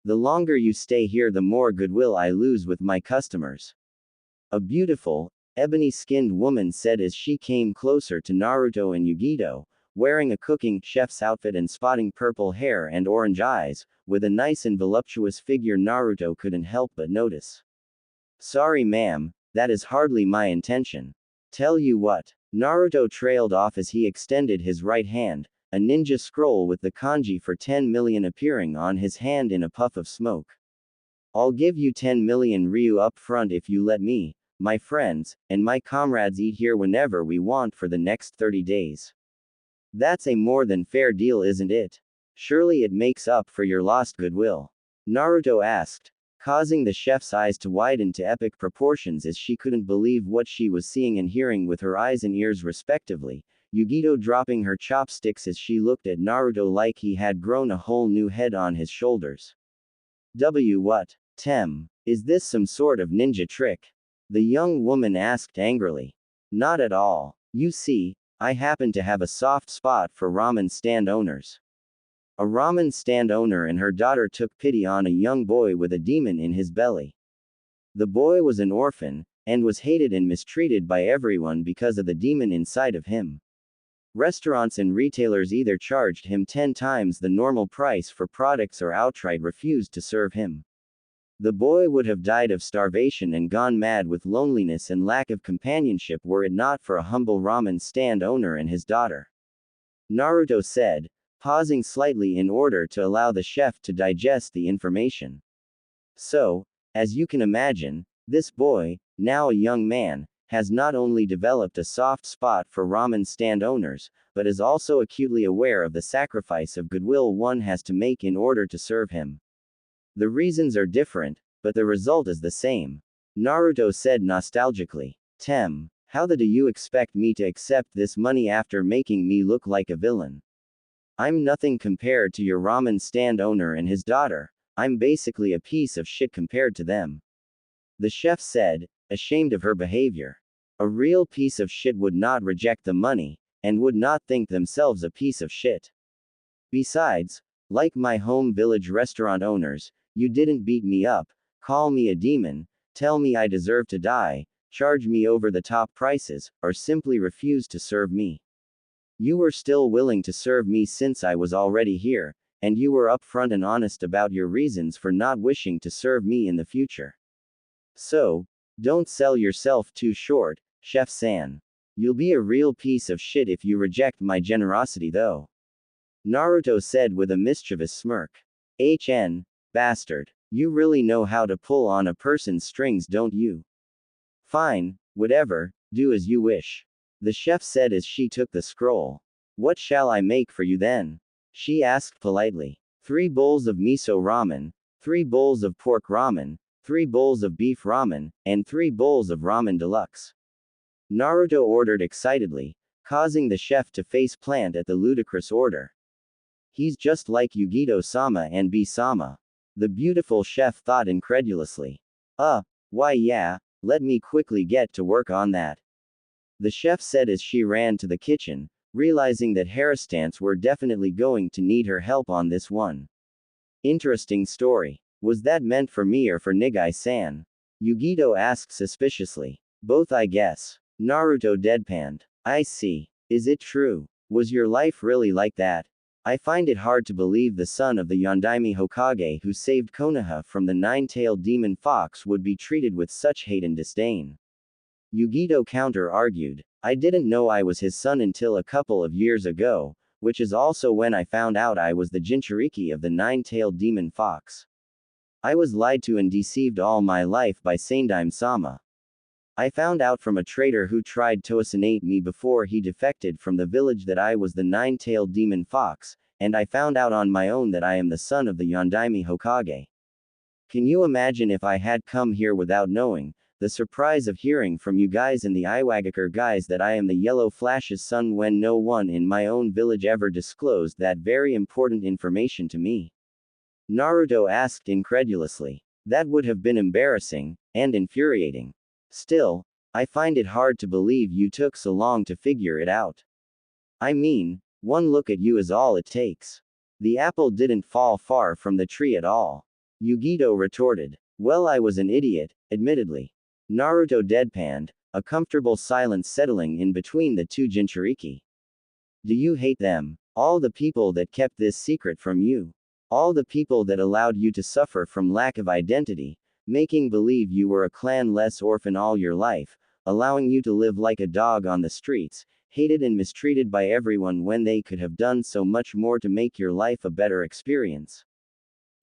The longer you stay here the more goodwill I lose with my customers. A beautiful, ebony-skinned woman said as she came closer to Naruto and Yugito, wearing a cooking chef's outfit and spotting purple hair and orange eyes, with a nice and voluptuous figure Naruto couldn't help but notice. Sorry ma'am, that is hardly my intention. Tell you what. Naruto trailed off as he extended his right hand, a ninja scroll with the kanji for 10 million appearing on his hand in a puff of smoke. I'll give you 10 million Ryu up front if you let me, my friends, and my comrades eat here whenever we want for the next 30 days. That's a more than fair deal, isn't it? Surely it makes up for your lost goodwill. Naruto asked, causing the chef's eyes to widen to epic proportions as she couldn't believe what she was seeing and hearing with her eyes and ears respectively, Yugito dropping her chopsticks as she looked at Naruto like he had grown a whole new head on his shoulders. What? Tem. Is this some sort of ninja trick? The young woman asked angrily. Not at all. You see, I happen to have a soft spot for ramen stand owners. A ramen stand owner and her daughter took pity on a young boy with a demon in his belly. The boy was an orphan, and was hated and mistreated by everyone because of the demon inside of him. Restaurants and retailers either charged him 10 times the normal price for products or outright refused to serve him. The boy would have died of starvation and gone mad with loneliness and lack of companionship were it not for a humble ramen stand owner and his daughter. Naruto said, pausing slightly in order to allow the chef to digest the information. So, as you can imagine, this boy, now a young man, has not only developed a soft spot for ramen stand owners, but is also acutely aware of the sacrifice of goodwill one has to make in order to serve him. The reasons are different, but the result is the same. Naruto said nostalgically. Tem, how the do you expect me to accept this money after making me look like a villain? I'm nothing compared to your ramen stand owner and his daughter. I'm basically a piece of shit compared to them. The chef said, ashamed of her behavior. A real piece of shit would not reject the money, and would not think themselves a piece of shit. Besides, like my home village restaurant owners, you didn't beat me up, call me a demon, tell me I deserve to die, charge me over the top prices, or simply refuse to serve me. You were still willing to serve me since I was already here, and you were upfront and honest about your reasons for not wishing to serve me in the future. So, don't sell yourself too short, Chef-san. You'll be a real piece of shit if you reject my generosity though. Naruto said with a mischievous smirk. Bastard. You really know how to pull on a person's strings, don't you? Fine, whatever, do as you wish. The chef said as she took the scroll. What shall I make for you then? She asked politely. 3 bowls of miso ramen, 3 bowls of pork ramen, 3 bowls of beef ramen, and 3 bowls of ramen deluxe. Naruto ordered excitedly, causing the chef to face plant at the ludicrous order. He's just like Yugito-sama and B-sama. The beautiful chef thought incredulously. Why yeah, let me quickly get to work on that. The chef said as she ran to the kitchen, realizing that Haristants were definitely going to need her help on this one. Interesting story. Was that meant for me or for Nigai-san? Yugito asked suspiciously. Both I guess. Naruto deadpanned. I see. Is it true? Was your life really like that? I find it hard to believe the son of the Yondaime Hokage who saved Konoha from the 9-tailed demon fox would be treated with such hate and disdain. Yugito counter-argued. I didn't know I was his son until a couple of years ago, which is also when I found out I was the Jinchuriki of the 9-tailed demon fox. I was lied to and deceived all my life by Sandaime-sama. I found out from a traitor who tried to assassinate me before he defected from the village that I was the 9-tailed demon fox, and I found out on my own that I am the son of the Yondaime Hokage. Can you imagine if I had come here without knowing, the surprise of hearing from you guys and the Iwagakure guys that I am the Yellow Flash's son when no one in my own village ever disclosed that very important information to me? Naruto asked incredulously. That would have been embarrassing, and infuriating. Still, I find it hard to believe you took so long to figure it out. I mean, one look at you is all it takes. The apple didn't fall far from the tree at all. Yugito retorted. Well, I was an idiot, admittedly. Naruto deadpanned, a comfortable silence settling in between the two Jinchuriki. Do you hate them? All the people that kept this secret from you? All the people that allowed you to suffer from lack of identity, making believe you were a clan-less orphan all your life, allowing you to live like a dog on the streets, hated and mistreated by everyone when they could have done so much more to make your life a better experience?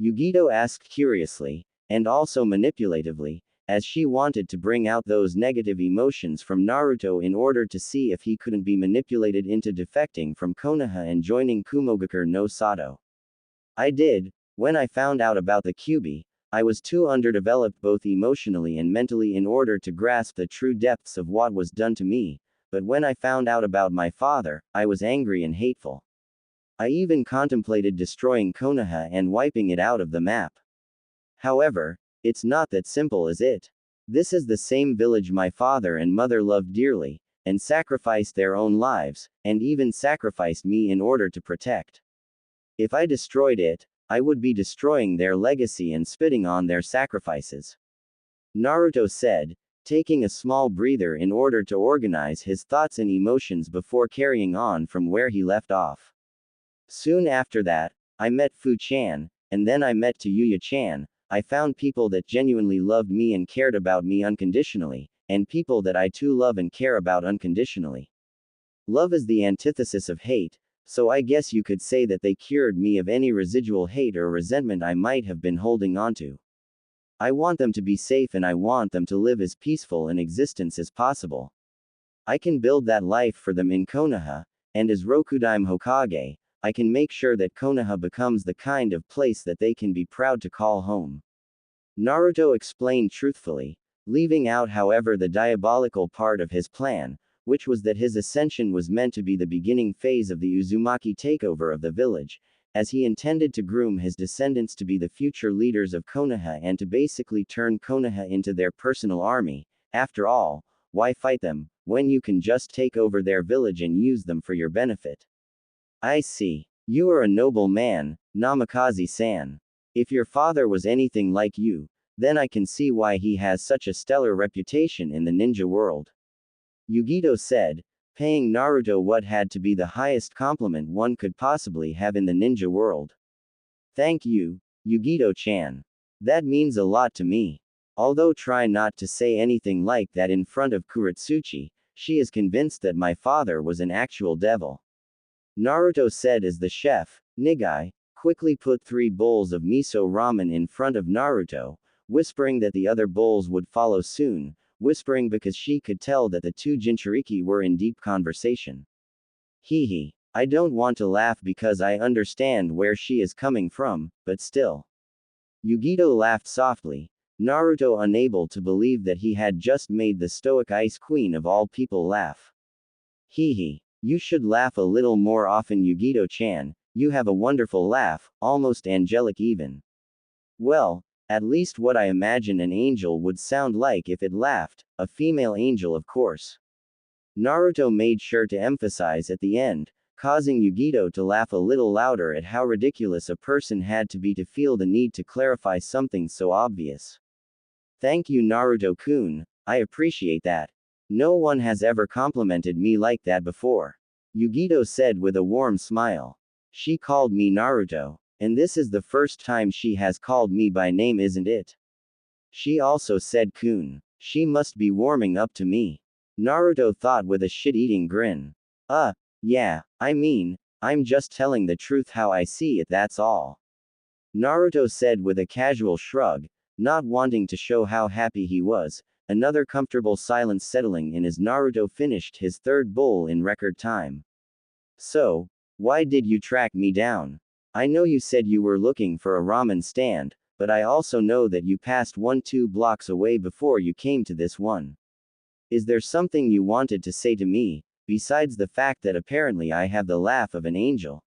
Yugito asked curiously, and also manipulatively, as she wanted to bring out those negative emotions from Naruto in order to see if he couldn't be manipulated into defecting from Konoha and joining Kumogakure no Sato. I did. When I found out about the Kyuubi, I was too underdeveloped both emotionally and mentally in order to grasp the true depths of what was done to me, but when I found out about my father, I was angry and hateful. I even contemplated destroying Konoha and wiping it out of the map. However, it's not that simple as it. This is the same village my father and mother loved dearly, and sacrificed their own lives, and even sacrificed me in order to protect. If I destroyed it, I would be destroying their legacy and spitting on their sacrifices. Naruto said, taking a small breather in order to organize his thoughts and emotions before carrying on from where he left off. Soon after that, I met Fu-chan, and then I met Tayuya-chan. I found people that genuinely loved me and cared about me unconditionally, and people that I too love and care about unconditionally. Love is the antithesis of hate, so I guess you could say that they cured me of any residual hate or resentment I might have been holding onto. I want them to be safe and I want them to live as peaceful an existence as possible. I can build that life for them in Konoha, and as Rokudaime Hokage, I can make sure that Konoha becomes the kind of place that they can be proud to call home. Naruto explained truthfully, leaving out however the diabolical part of his plan, which was that his ascension was meant to be the beginning phase of the Uzumaki takeover of the village, as he intended to groom his descendants to be the future leaders of Konoha and to basically turn Konoha into their personal army. After all, why fight them, when you can just take over their village and use them for your benefit? I see. You are a noble man, Namikaze-san. If your father was anything like you, then I can see why he has such a stellar reputation in the ninja world. Yugito said, paying Naruto what had to be the highest compliment one could possibly have in the ninja world. Thank you, Yugito-chan. That means a lot to me. Although try not to say anything like that in front of Kuretsuchi, she is convinced that my father was an actual devil. Naruto said as the chef, Nigai, quickly put 3 bowls of miso ramen in front of Naruto, whispering that the other bowls would follow soon, whispering because she could tell that the two Jinchuriki were in deep conversation. Hee. I don't want to laugh because I understand where she is coming from, but still. Yugito laughed softly, Naruto unable to believe that he had just made the stoic ice queen of all people laugh. Hee. You should laugh a little more often, Yugito-chan, you have a wonderful laugh, almost angelic even. Well, at least what I imagine an angel would sound like if it laughed, a female angel of course. Naruto made sure to emphasize at the end, causing Yugito to laugh a little louder at how ridiculous a person had to be to feel the need to clarify something so obvious. Thank you, Naruto-kun, I appreciate that. No one has ever complimented me like that before. Yugito said with a warm smile. She called me Naruto, and this is the first time she has called me by name, isn't it? She also said kun. She must be warming up to me. Naruto thought with a shit-eating grin. Yeah, I mean, I'm just telling the truth how I see it, that's all. Naruto said with a casual shrug, not wanting to show how happy he was, another comfortable silence settling in as Naruto finished his 3rd bowl in record time. So, why did you track me down? I know you said you were looking for a ramen stand, but I also know that you passed 1-2 blocks away before you came to this one. Is there something you wanted to say to me, besides the fact that apparently I have the laugh of an angel?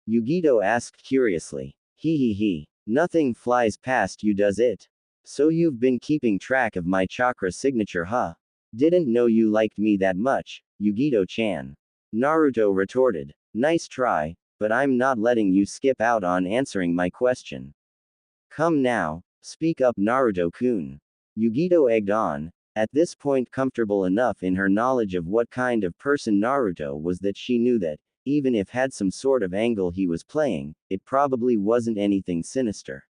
Yugito asked curiously. He. Nothing flies past you, does it? So you've been keeping track of my chakra signature, huh? Didn't know you liked me that much, Yugito-chan. Naruto retorted. Nice try, but I'm not letting you skip out on answering my question. Come now, speak up, Naruto-kun. Yugito egged on, at this point comfortable enough in her knowledge of what kind of person Naruto was that she knew that, even if had some sort of angle he was playing, it probably wasn't anything sinister.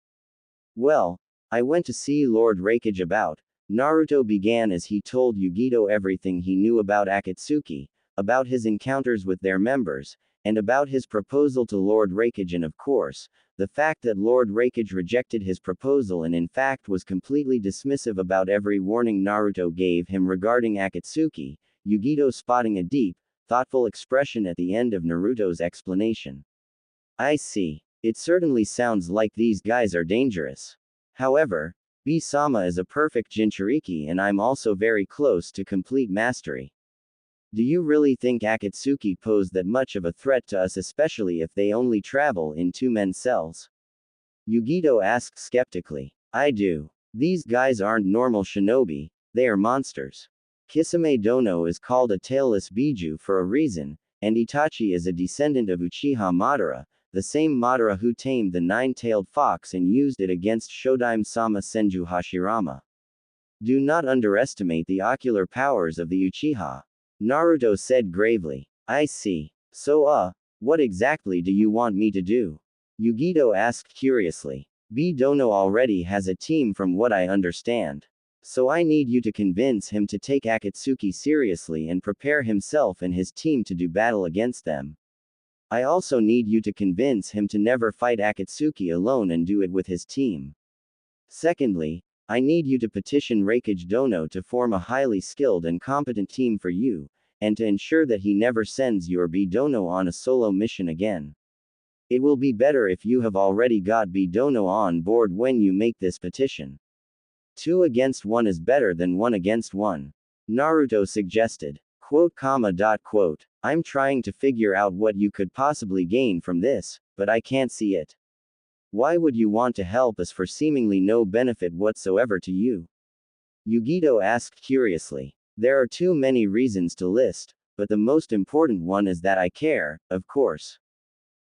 Well, I went to see Lord Raikage about. Naruto began as he told Yugito everything he knew about Akatsuki, about his encounters with their members, and about his proposal to Lord Raikage, and of course, the fact that Lord Raikage rejected his proposal and in fact was completely dismissive about every warning Naruto gave him regarding Akatsuki, Yugito spotting a deep, thoughtful expression at the end of Naruto's explanation. I see. It certainly sounds like these guys are dangerous. However, B-sama is a perfect Jinchuriki and I'm also very close to complete mastery. Do you really think Akatsuki pose that much of a threat to us, especially if they only travel in two-men cells? Yugito asked skeptically. I do. These guys aren't normal shinobi, they are monsters. Kisame Dono is called a tailless Biju for a reason, and Itachi is a descendant of Uchiha Madara, the same Madara who tamed the nine-tailed fox and used it against Shodaime-sama Senju Hashirama. Do not underestimate the ocular powers of the Uchiha. Naruto said gravely. I see. So what exactly do you want me to do? Yugito asked curiously. B-Dono already has a team from what I understand. So I need you to convince him to take Akatsuki seriously and prepare himself and his team to do battle against them. I also need you to convince him to never fight Akatsuki alone and do it with his team. Secondly, I need you to petition Raikage Dono to form a highly skilled and competent team for you, and to ensure that he never sends your B-Dono on a solo mission again. It will be better if you have already got B-Dono on board when you make this petition. 2 against 1 is better than 1 against 1. Naruto suggested. I'm trying to figure out what you could possibly gain from this, but I can't see it. Why would you want to help us for seemingly no benefit whatsoever to you? Yugito asked curiously. There are too many reasons to list, but the most important one is that I care, of course.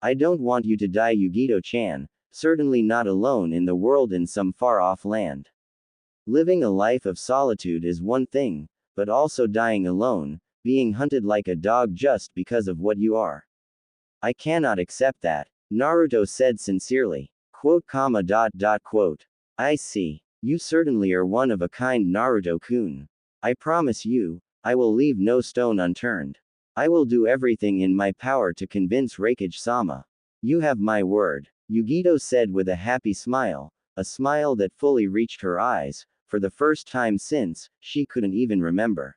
I don't want you to die, Yugito-chan, certainly not alone in the world in some far-off land. Living a life of solitude is one thing, but also dying alone, being hunted like a dog just because of what you are. I cannot accept that, Naruto said sincerely. I see. You certainly are one of a kind, Naruto-kun. I promise you, I will leave no stone unturned. I will do everything in my power to convince Raikage-sama. You have my word, Yugito said with a happy smile, a smile that fully reached her eyes, for the first time since she couldn't even remember.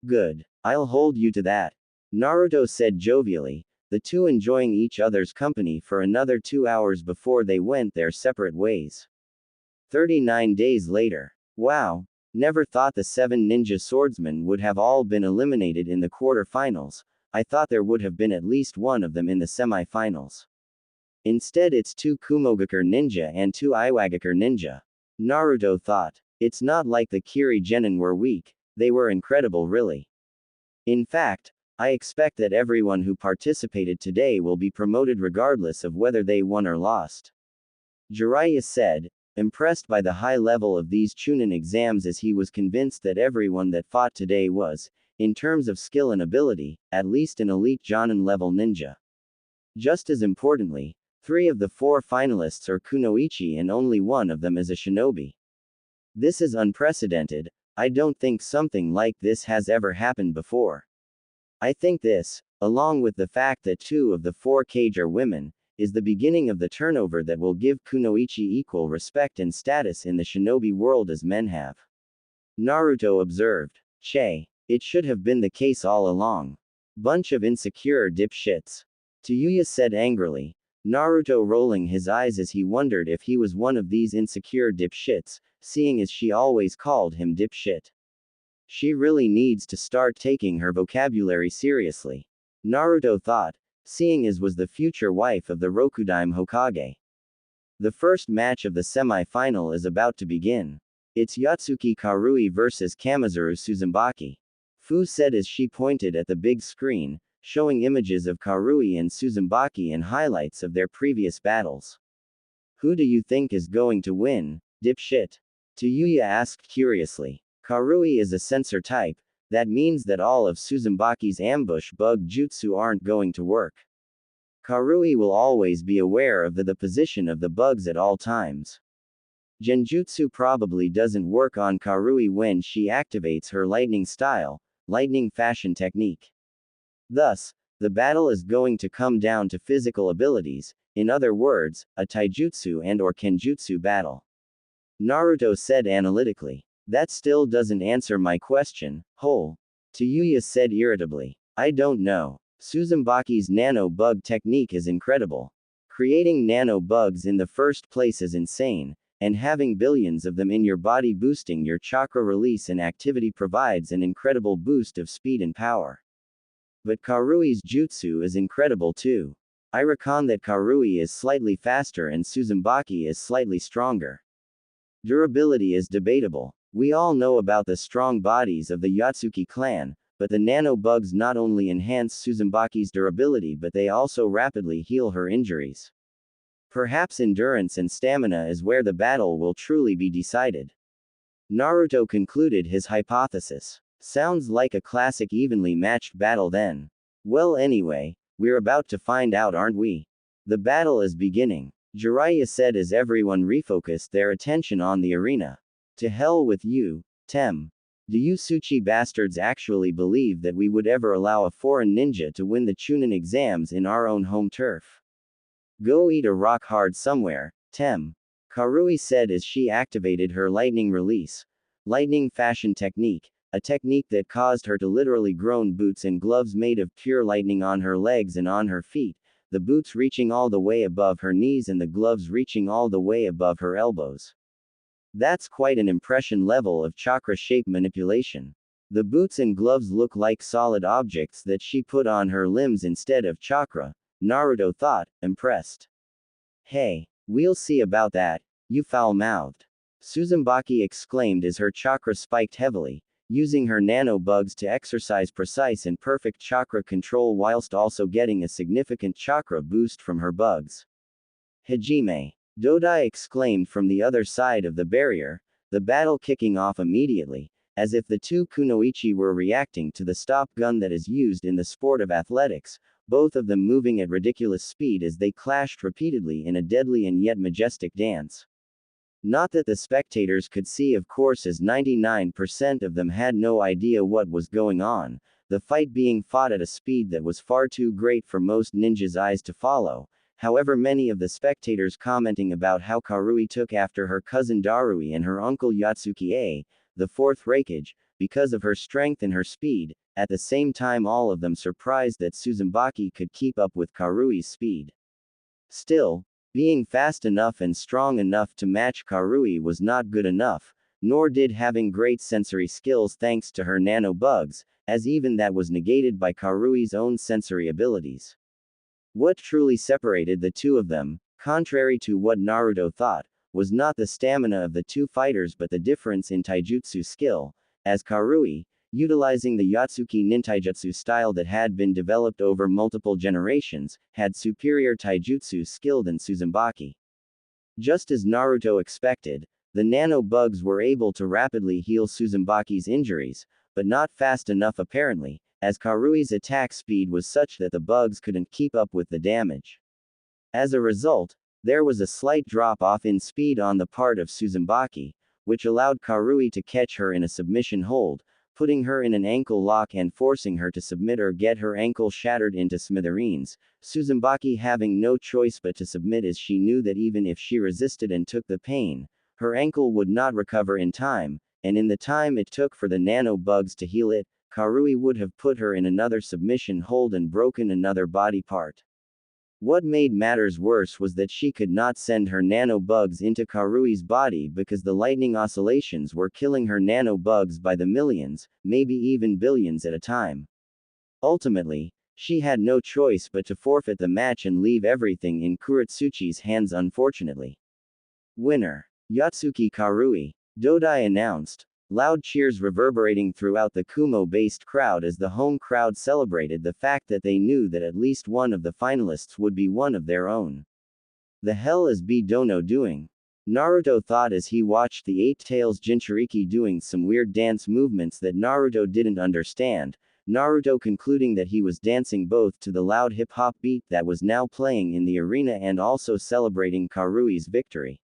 Good. I'll hold you to that, Naruto said jovially, the two enjoying each other's company for another 2 hours before they went their separate ways. 39 days later. Wow. Never thought the 7 ninja swordsmen would have all been eliminated in the quarter-finals. I thought there would have been at least one of them in the semi-finals. Instead it's 2 Kumogakure ninja and 2 Iwagakure ninja. Naruto thought. It's not like the Kiri Genin were weak, they were incredible really. In fact, I expect that everyone who participated today will be promoted regardless of whether they won or lost. Jiraiya said, impressed by the high level of these Chunin exams, as he was convinced that everyone that fought today was, in terms of skill and ability, at least an elite Jonin level ninja. Just as importantly, 3 of the 4 finalists are kunoichi and only one of them is a shinobi. This is unprecedented. I don't think something like this has ever happened before. I think this, along with the fact that 2 of the 4 Kage are women, is the beginning of the turnover that will give kunoichi equal respect and status in the shinobi world as men have. Naruto observed. Che. It should have been the case all along. Bunch of insecure dipshits. Tayuya said angrily. Naruto rolling his eyes as he wondered if he was one of these insecure dipshits, seeing as she always called him dipshit. She really needs to start taking her vocabulary seriously, Naruto thought, seeing as was the future wife of the Rokudaime Hokage. The first match of the semi-final is about to begin. It's Yatsuki Karui versus Kamizuru Suzumaki. Fu said as she pointed at the big screen, showing images of Karui and Suzumaki and highlights of their previous battles. Who do you think is going to win, dipshit? Tayuya asked curiously. Karui is a sensor type, that means that all of Suzumbaki's ambush bug jutsu aren't going to work. Karui will always be aware of the position of the bugs at all times. Genjutsu probably doesn't work on Karui when she activates her lightning style, lightning fashion technique. Thus, The battle is going to come down to physical abilities, in other words, a taijutsu and/or kenjutsu battle. Naruto said analytically. That still doesn't answer my question, Hole. Tayuya said irritably. I don't know. Suzumbaki's nano bug technique is incredible. Creating nano bugs in the first place is insane, and having billions of them in your body boosting your chakra release and activity provides an incredible boost of speed and power. But Karui's jutsu is incredible too. I reckon that Karui is slightly faster and Suzumbaki is slightly stronger. Durability is debatable. We all know about the strong bodies of the Yatsuki clan, but the nano bugs not only enhance Suzumbaki's durability but they also rapidly heal her injuries. Perhaps endurance and stamina is where the battle will truly be decided. Naruto concluded his hypothesis. Sounds like a classic evenly matched battle then. Well anyway, we're about to find out, aren't we? The battle is beginning, Jiraiya said as everyone refocused their attention on the arena. To hell with you, Tem. Do you Suchi bastards actually believe that we would ever allow a foreign ninja to win the Chunin exams in our own home turf? Go eat a rock hard somewhere, Tem. Karui said as she activated her lightning release. Lightning fashion technique, a technique that caused her to literally groan boots and gloves made of pure lightning on her legs and on her feet, the boots reaching all the way above her knees and the gloves reaching all the way above her elbows. That's quite an impression level of chakra shape manipulation. The boots and gloves look like solid objects that she put on her limbs instead of chakra, Naruto thought, impressed. Hey, we'll see about that, you foul-mouthed. Suzumbaki exclaimed as her chakra spiked heavily, using her nano bugs to exercise precise and perfect chakra control whilst also getting a significant chakra boost from her bugs. Hajime. Dodai exclaimed from the other side of the barrier, the battle kicking off immediately, as if the two kunoichi were reacting to the stop gun that is used in the sport of athletics, both of them moving at ridiculous speed as they clashed repeatedly in a deadly and yet majestic dance. Not that the spectators could see, of course, as 99% of them had no idea what was going on, the fight being fought at a speed that was far too great for most ninjas' eyes to follow. However, many of the spectators commenting about how Karui took after her cousin Darui and her uncle Yatsuki, the fourth Raikage, because of her strength and her speed, at the same time all of them surprised that Suzumbaki could keep up with Karui's speed. Still, being fast enough and strong enough to match Karui was not good enough, nor did having great sensory skills thanks to her nano bugs, as even that was negated by Karui's own sensory abilities. What truly separated the two of them, contrary to what Naruto thought, was not the stamina of the two fighters but the difference in taijutsu skill, as Karui, utilizing the Yatsuki nintaijutsu style that had been developed over multiple generations, had superior taijutsu skill than Suzumbaki. Just as Naruto expected, the nano bugs were able to rapidly heal Suzumbaki's injuries, but not fast enough apparently, as Karui's attack speed was such that the bugs couldn't keep up with the damage. As a result, there was a slight drop-off in speed on the part of Suzumbaki, which allowed Karui to catch her in a submission hold, putting her in an ankle lock and forcing her to submit or get her ankle shattered into smithereens, Suzumbaki having no choice but to submit as she knew that even if she resisted and took the pain, her ankle would not recover in time, and in the time it took for the nano bugs to heal it, Karui would have put her in another submission hold and broken another body part. What made matters worse was that she could not send her nano bugs into Karui's body because the lightning oscillations were killing her nano bugs by the millions, maybe even billions at a time. Ultimately, she had no choice but to forfeit the match and leave everything in Kuretsuchi's hands unfortunately. Winner. Yatsuki Karui. Dodai announced. Loud cheers reverberating throughout the Kumo-based crowd as the home crowd celebrated the fact that they knew that at least one of the finalists would be one of their own. The hell is Dono doing? Naruto thought as he watched the Eight Tails Jinchuriki doing some weird dance movements that Naruto didn't understand, Naruto concluding that he was dancing both to the loud hip-hop beat that was now playing in the arena and also celebrating Karui's victory.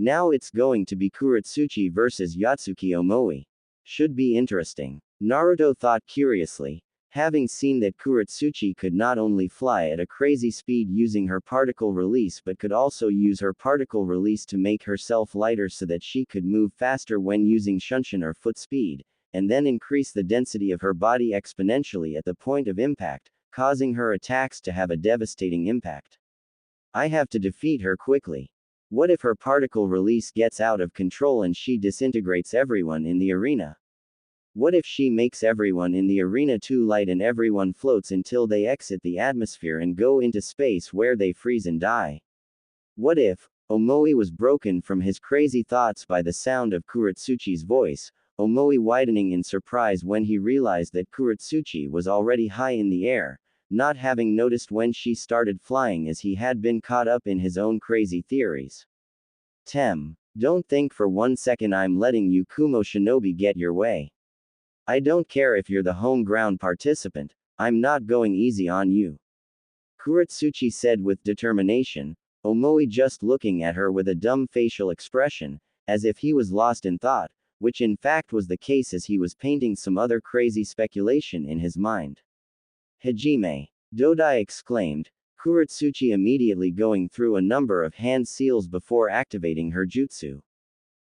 Now it's going to be Kuretsuchi versus Yatsuki Omoi. Should be interesting. Naruto thought curiously. Having seen that Kuretsuchi could not only fly at a crazy speed using her particle release but could also use her particle release to make herself lighter so that she could move faster when using shunshin or foot speed, and then increase the density of her body exponentially at the point of impact, causing her attacks to have a devastating impact. I have to defeat her quickly. What if her particle release gets out of control and she disintegrates everyone in the arena? What if she makes everyone in the arena too light and everyone floats until they exit the atmosphere and go into space where they freeze and die? What if? Omoi was broken from his crazy thoughts by the sound of Kuretsuchi's voice, Omoi widening in surprise when he realized that Kuretsuchi was already high in the air, not having noticed when she started flying as he had been caught up in his own crazy theories. Don't think for 1 second I'm letting you Kumo Shinobi get your way. I don't care if you're the home ground participant, I'm not going easy on you. Kuretsuchi said with determination, Omoi just looking at her with a dumb facial expression, as if he was lost in thought, which in fact was the case as he was painting some other crazy speculation in his mind. Hajime! Dodai exclaimed, Kuretsuchi immediately going through a number of hand seals before activating her jutsu.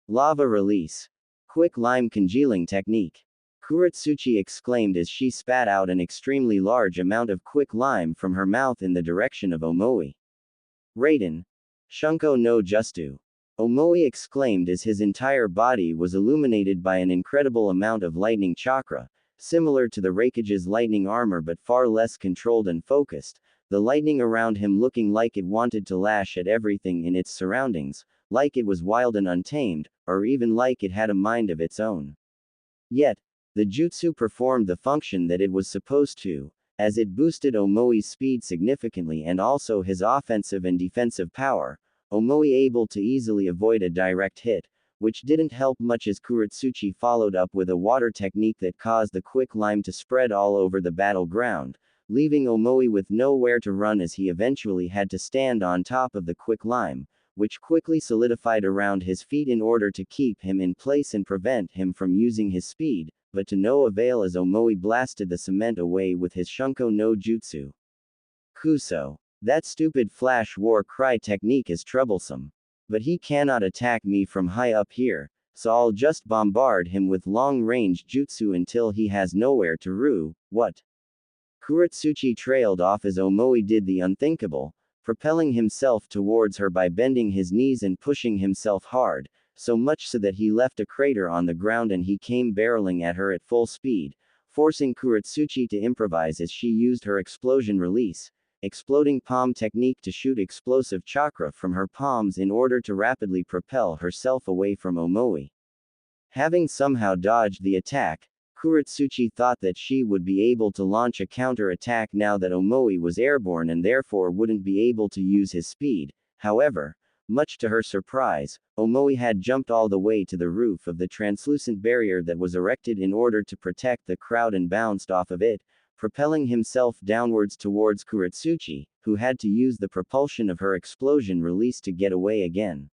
Lava release. Quick lime congealing technique. Kuretsuchi exclaimed as she spat out an extremely large amount of quick lime from her mouth in the direction of Omoi. Raiden. Shunko no Justu. Omoi exclaimed as his entire body was illuminated by an incredible amount of lightning chakra, similar to the Raikage's lightning armor but far less controlled and focused, the lightning around him looking like it wanted to lash at everything in its surroundings, like it was wild and untamed, or even like it had a mind of its own. Yet, the jutsu performed the function that it was supposed to, as it boosted Omoi's speed significantly and also his offensive and defensive power, Omoi able to easily avoid a direct hit, which didn't help much as Kuretsuchi followed up with a water technique that caused the quick lime to spread all over the battleground, leaving Omoi with nowhere to run as he eventually had to stand on top of the quick lime, which quickly solidified around his feet in order to keep him in place and prevent him from using his speed, but to no avail as Omoi blasted the cement away with his Shunko no Jutsu. Kuso. That stupid flash war cry technique is troublesome. But he cannot attack me from high up here, so I'll just bombard him with long-range jutsu until he has nowhere to rue. What? Kuretsuchi trailed off as Omoi did the unthinkable, propelling himself towards her by bending his knees and pushing himself hard, so much so that he left a crater on the ground and he came barreling at her at full speed, forcing Kuretsuchi to improvise as she used her explosion release, exploding palm technique to shoot explosive chakra from her palms in order to rapidly propel herself away from Omoi. Having somehow dodged the attack, Kuretsuchi thought that she would be able to launch a counter-attack now that Omoi was airborne and therefore wouldn't be able to use his speed. However, much to her surprise, Omoi had jumped all the way to the roof of the translucent barrier that was erected in order to protect the crowd and bounced off of it, propelling himself downwards towards Kuretsuchi, who had to use the propulsion of her explosion release to get away again.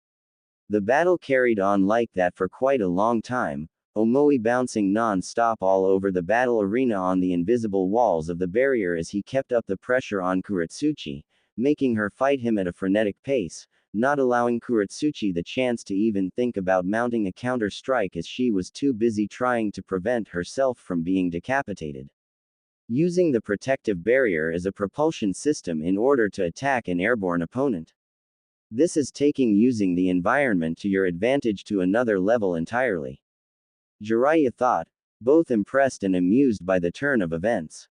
The battle carried on like that for quite a long time, Omoi bouncing non-stop all over the battle arena on the invisible walls of the barrier as he kept up the pressure on Kuretsuchi, making her fight him at a frenetic pace, not allowing Kuretsuchi the chance to even think about mounting a counter-strike as she was too busy trying to prevent herself from being decapitated. Using the protective barrier as a propulsion system in order to attack an airborne opponent. This is taking using the environment to your advantage to another level entirely. Jiraiya thought, both impressed and amused by the turn of events.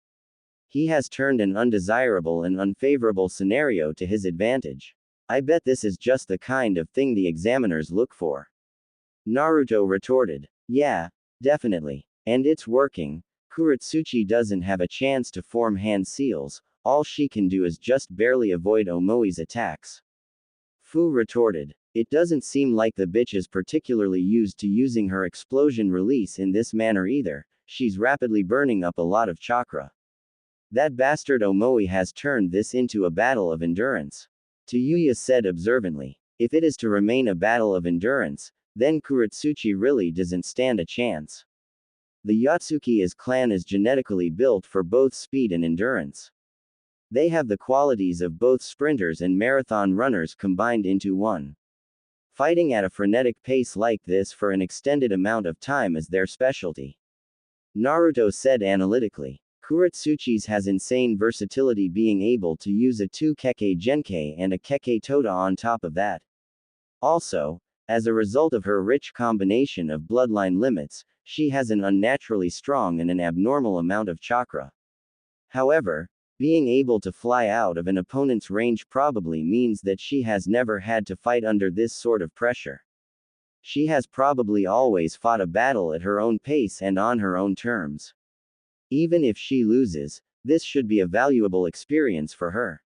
He has turned an undesirable and unfavorable scenario to his advantage. I bet this is just the kind of thing the examiners look for. Naruto retorted. Yeah, definitely. And it's working. Kuretsuchi doesn't have a chance to form hand seals, all she can do is just barely avoid Omoi's attacks. Fu retorted. It doesn't seem like the bitch is particularly used to using her explosion release in this manner either, she's rapidly burning up a lot of chakra. That bastard Omoi has turned this into a battle of endurance. Tayuya said observantly. If it is to remain a battle of endurance, then Kuretsuchi really doesn't stand a chance. The Yotsuki's clan is genetically built for both speed and endurance. They have the qualities of both sprinters and marathon runners combined into one. Fighting at a frenetic pace like this for an extended amount of time is their specialty. Naruto said analytically. Kuretsuchi's has insane versatility, being able to use a 2 Kekkei Genkei and a Kekkei Tota on top of that. Also, as a result of her rich combination of bloodline limits, she has an unnaturally strong and an abnormal amount of chakra. However, being able to fly out of an opponent's range probably means that she has never had to fight under this sort of pressure. She has probably always fought a battle at her own pace and on her own terms. Even if she loses, this should be a valuable experience for her.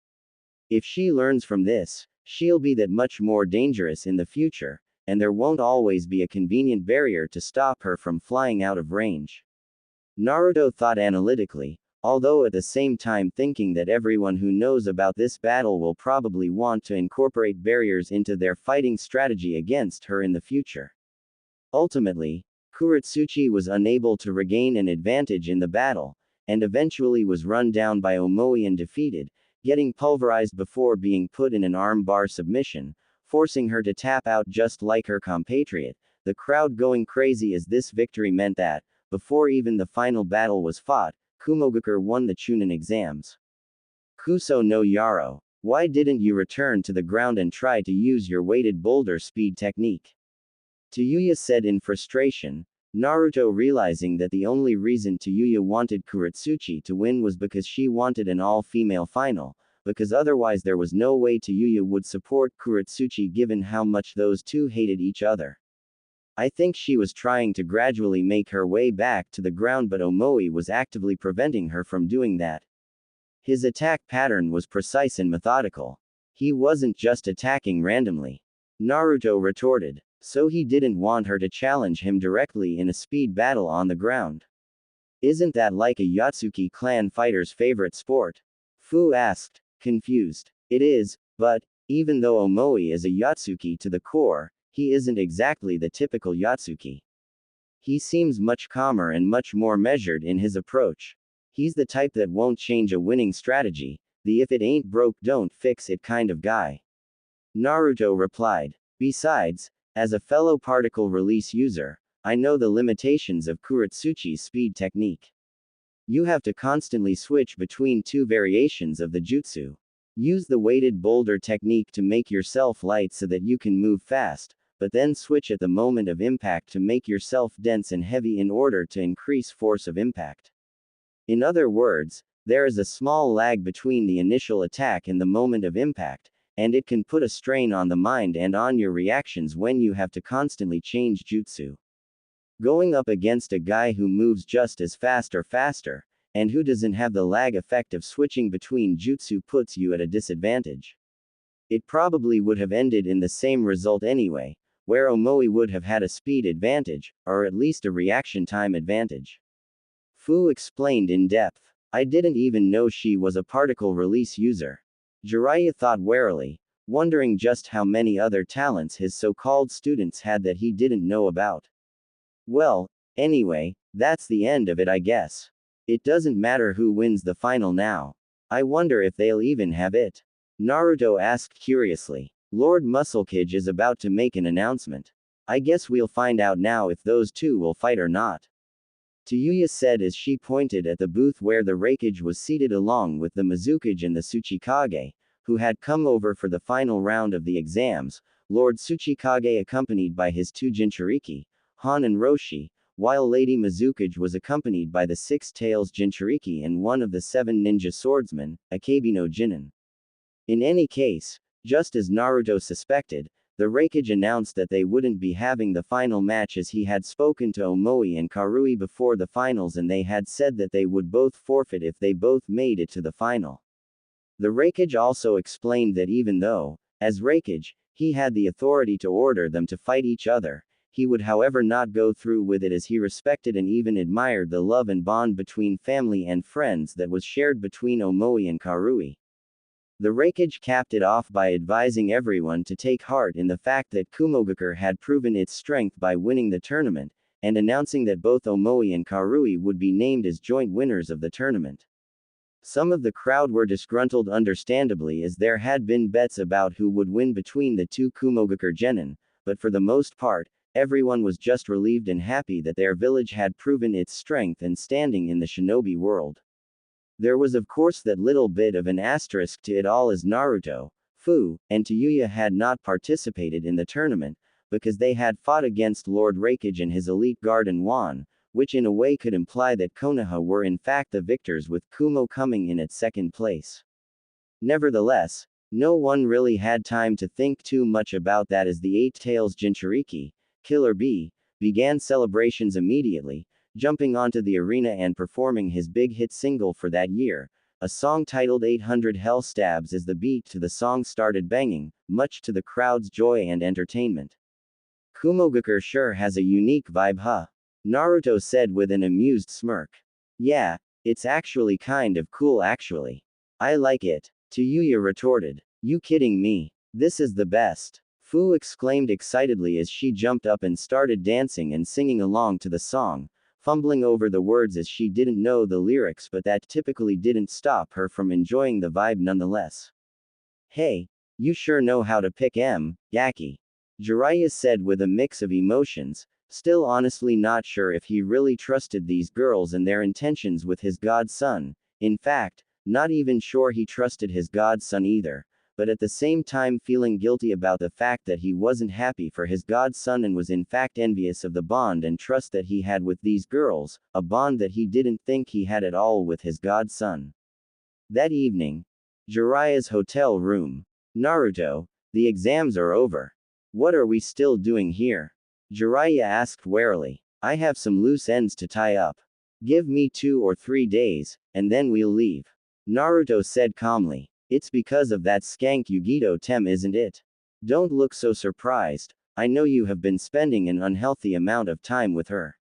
If she learns from this, she'll be that much more dangerous in the future, and there won't always be a convenient barrier to stop her from flying out of range. Naruto thought analytically, although at the same time thinking that everyone who knows about this battle will probably want to incorporate barriers into their fighting strategy against her in the future. Ultimately, Kuretsuchi was unable to regain an advantage in the battle, and eventually was run down by Omoi and defeated, getting pulverized before being put in an arm-bar submission, forcing her to tap out just like her compatriot, the crowd going crazy as this victory meant that, before even the final battle was fought, Kumogakure won the Chunin exams. Kuso no Yaro, why didn't you return to the ground and try to use your weighted boulder speed technique? Tayuya said in frustration, Naruto realizing that the only reason Tayuya wanted Kuretsuchi to win was because she wanted an all-female final, because otherwise there was no way Tayuya would support Kuretsuchi given how much those two hated each other. I think she was trying to gradually make her way back to the ground, but Omoi was actively preventing her from doing that. His attack pattern was precise and methodical. He wasn't just attacking randomly. Naruto retorted. So he didn't want her to challenge him directly in a speed battle on the ground. Isn't that like a Yotsuki clan fighter's favorite sport? Fu asked, confused. It is, but, even though Omoi is a Yotsuki to the core, he isn't exactly the typical Yotsuki. He seems much calmer and much more measured in his approach. He's the type that won't change a winning strategy, the if it ain't broke don't fix it kind of guy. Naruto replied. Besides, as a fellow particle release user, I know the limitations of Kuretsuchi's speed technique. You have to constantly switch between two variations of the jutsu. Use the weighted boulder technique to make yourself light so that you can move fast, but then switch at the moment of impact to make yourself dense and heavy in order to increase force of impact. In other words, there is a small lag between the initial attack and the moment of impact, and it can put a strain on the mind and on your reactions when you have to constantly change jutsu. Going up against a guy who moves just as fast or faster, and who doesn't have the lag effect of switching between jutsu puts you at a disadvantage. It probably would have ended in the same result anyway, where Omoi would have had a speed advantage, or at least a reaction time advantage. Fu explained in depth. I didn't even know she was a particle release user. Jiraiya thought warily, wondering just how many other talents his so-called students had that he didn't know about. Well, anyway, that's the end of it, I guess. It doesn't matter who wins the final now. I wonder if they'll even have it. Naruto asked curiously. Lord Musclecage is about to make an announcement. I guess we'll find out now if those two will fight or not. Tayuya said as she pointed at the booth where the Raikage was seated along with the Mizukage and the Tsuchikage, who had come over for the final round of the exams, Lord Tsuchikage accompanied by his two Jinchuriki, Han and Roshi, while Lady Mizukage was accompanied by the Six Tails Jinchuriki and one of the 7 ninja swordsmen, Akebi no Jinin. In any case, just as Naruto suspected, the Raikage announced that they wouldn't be having the final match as he had spoken to Omoi and Karui before the finals and they had said that they would both forfeit if they both made it to the final. The Raikage also explained that even though, as Raikage, he had the authority to order them to fight each other, he would however not go through with it as he respected and even admired the love and bond between family and friends that was shared between Omoi and Karui. The Raikage capped it off by advising everyone to take heart in the fact that Kumogakure had proven its strength by winning the tournament, and announcing that both Omoi and Karui would be named as joint winners of the tournament. Some of the crowd were disgruntled understandably, as there had been bets about who would win between the two Kumogakure genin, but for the most part, everyone was just relieved and happy that their village had proven its strength and standing in the shinobi world. There was of course that little bit of an asterisk to it all, as Naruto, Fu, and Tayuya had not participated in the tournament, because they had fought against Lord Raikage and his elite guard and Wan, which in a way could imply that Konoha were in fact the victors, with Kumo coming in at second place. Nevertheless, no one really had time to think too much about that, as the Eight Tails Jinchuriki, Killer Bee, began celebrations immediately, jumping onto the arena and performing his big hit single for that year, a song titled 800 Hell Stabs, as the beat to the song started banging, much to the crowd's joy and entertainment. Kumogakure sure has a unique vibe, huh? Naruto said with an amused smirk. Yeah, it's actually kind of cool actually. I like it. Tayuya retorted. You kidding me? This is the best. Fu exclaimed excitedly as she jumped up and started dancing and singing along to the song, fumbling over the words as she didn't know the lyrics, but that typically didn't stop her from enjoying the vibe nonetheless. Hey, you sure know how to pick Yaki. Jiraiya said with a mix of emotions, still honestly not sure if he really trusted these girls and their intentions with his godson. In fact, not even sure he trusted his godson either, but at the same time feeling guilty about the fact that he wasn't happy for his godson and was in fact envious of the bond and trust that he had with these girls, a bond that he didn't think he had at all with his godson. That evening, Jiraiya's hotel room. Naruto, the exams are over. What are we still doing here? Jiraiya asked warily. I have some loose ends to tie up. Give me 2 or 3 days, and then we'll leave. Naruto said calmly. It's because of that skank Yugito Tem, isn't it? Don't look so surprised. I know you have been spending an unhealthy amount of time with her.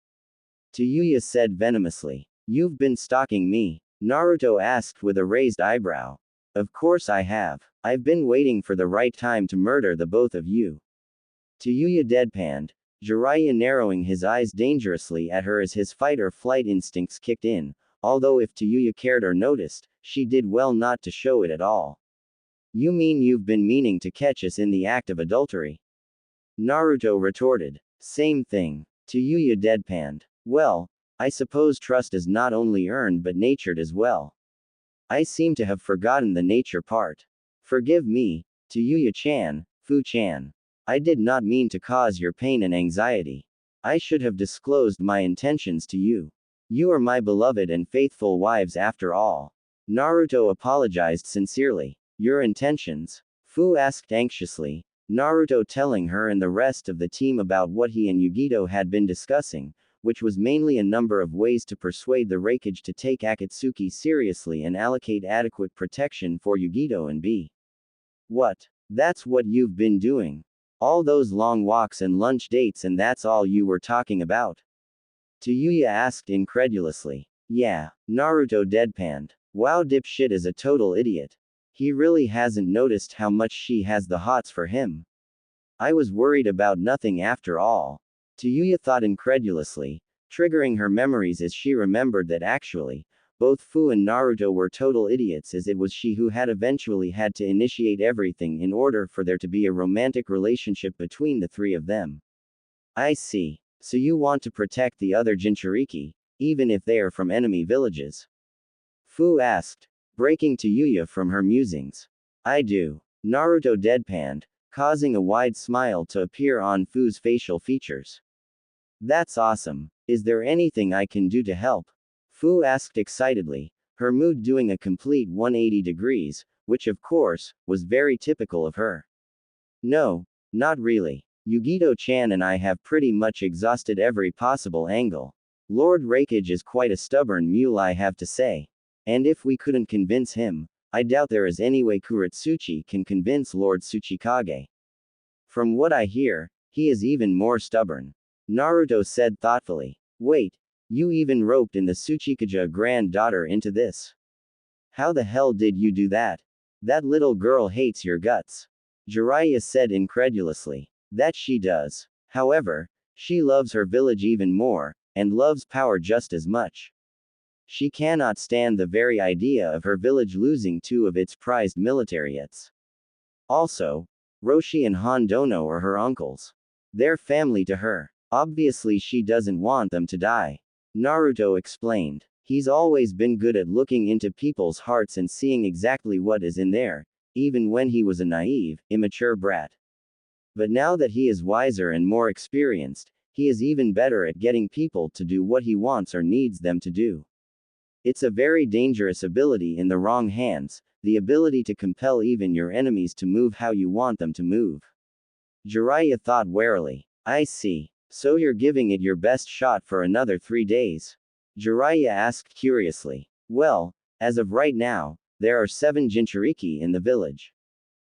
Tayuya said venomously. You've been stalking me? Naruto asked with a raised eyebrow. Of course I have. I've been waiting for the right time to murder the both of you. Tayuya deadpanned, Jiraiya narrowing his eyes dangerously at her as his fight or flight instincts kicked in, although if Tayuya cared or noticed, she did well not to show it at all. You mean you've been meaning to catch us in the act of adultery? Naruto retorted. Same thing. Tayuya deadpanned. Well, I suppose trust is not only earned but natured as well. I seem to have forgotten the nature part. Forgive me, Tayuya-chan, Fu-chan. I did not mean to cause your pain and anxiety. I should have disclosed my intentions to you. You are my beloved and faithful wives after all. Naruto apologized sincerely. Your intentions? Fu asked anxiously, Naruto telling her and the rest of the team about what he and Yugito had been discussing, which was mainly a number of ways to persuade the Raikage to take Akatsuki seriously and allocate adequate protection for Yugito and B. What? That's what you've been doing. All those long walks and lunch dates, and that's all you were talking about? Tayuya asked incredulously. Yeah, Naruto deadpanned. Wow, dipshit is a total idiot. He really hasn't noticed how much she has the hots for him. I was worried about nothing after all. Tayuya thought incredulously, triggering her memories as she remembered that actually, both Fu and Naruto were total idiots, as it was she who had eventually had to initiate everything in order for there to be a romantic relationship between the three of them. I see. So you want to protect the other Jinchuriki, even if they are from enemy villages? Fu asked, breaking Tayuya from her musings. I do. Naruto deadpanned, causing a wide smile to appear on Fu's facial features. That's awesome. Is there anything I can do to help? Fu asked excitedly, her mood doing a complete 180 degrees, which of course, was very typical of her. No, not really. Yugito-chan and I have pretty much exhausted every possible angle. Lord Raikage is quite a stubborn mule, I have to say. And if we couldn't convince him, I doubt there is any way Kuretsuchi can convince Lord Tsuchikage. From what I hear, he is even more stubborn. Naruto said thoughtfully. Wait. You even roped in the Tsuchikage granddaughter into this. How the hell did you do that? That little girl hates your guts. Jiraiya said incredulously. That she does. However, She loves her village even more, and loves power just as much. She cannot stand the very idea of her village losing two of its prized militariats. Also, Roshi and Hondono are her uncles. They're family to her. Obviously she doesn't want them to die. Naruto explained. He's always been good at looking into people's hearts and seeing exactly what is in there, even when he was a naive, immature brat. But now that he is wiser and more experienced, he is even better at getting people to do what he wants or needs them to do. It's a very dangerous ability in the wrong hands, the ability to compel even your enemies to move how you want them to move. Jiraiya thought warily. I see. So you're giving it your best shot for another 3 days? Jiraiya asked curiously. Well, as of right now, there are 7 Jinchuriki in the village.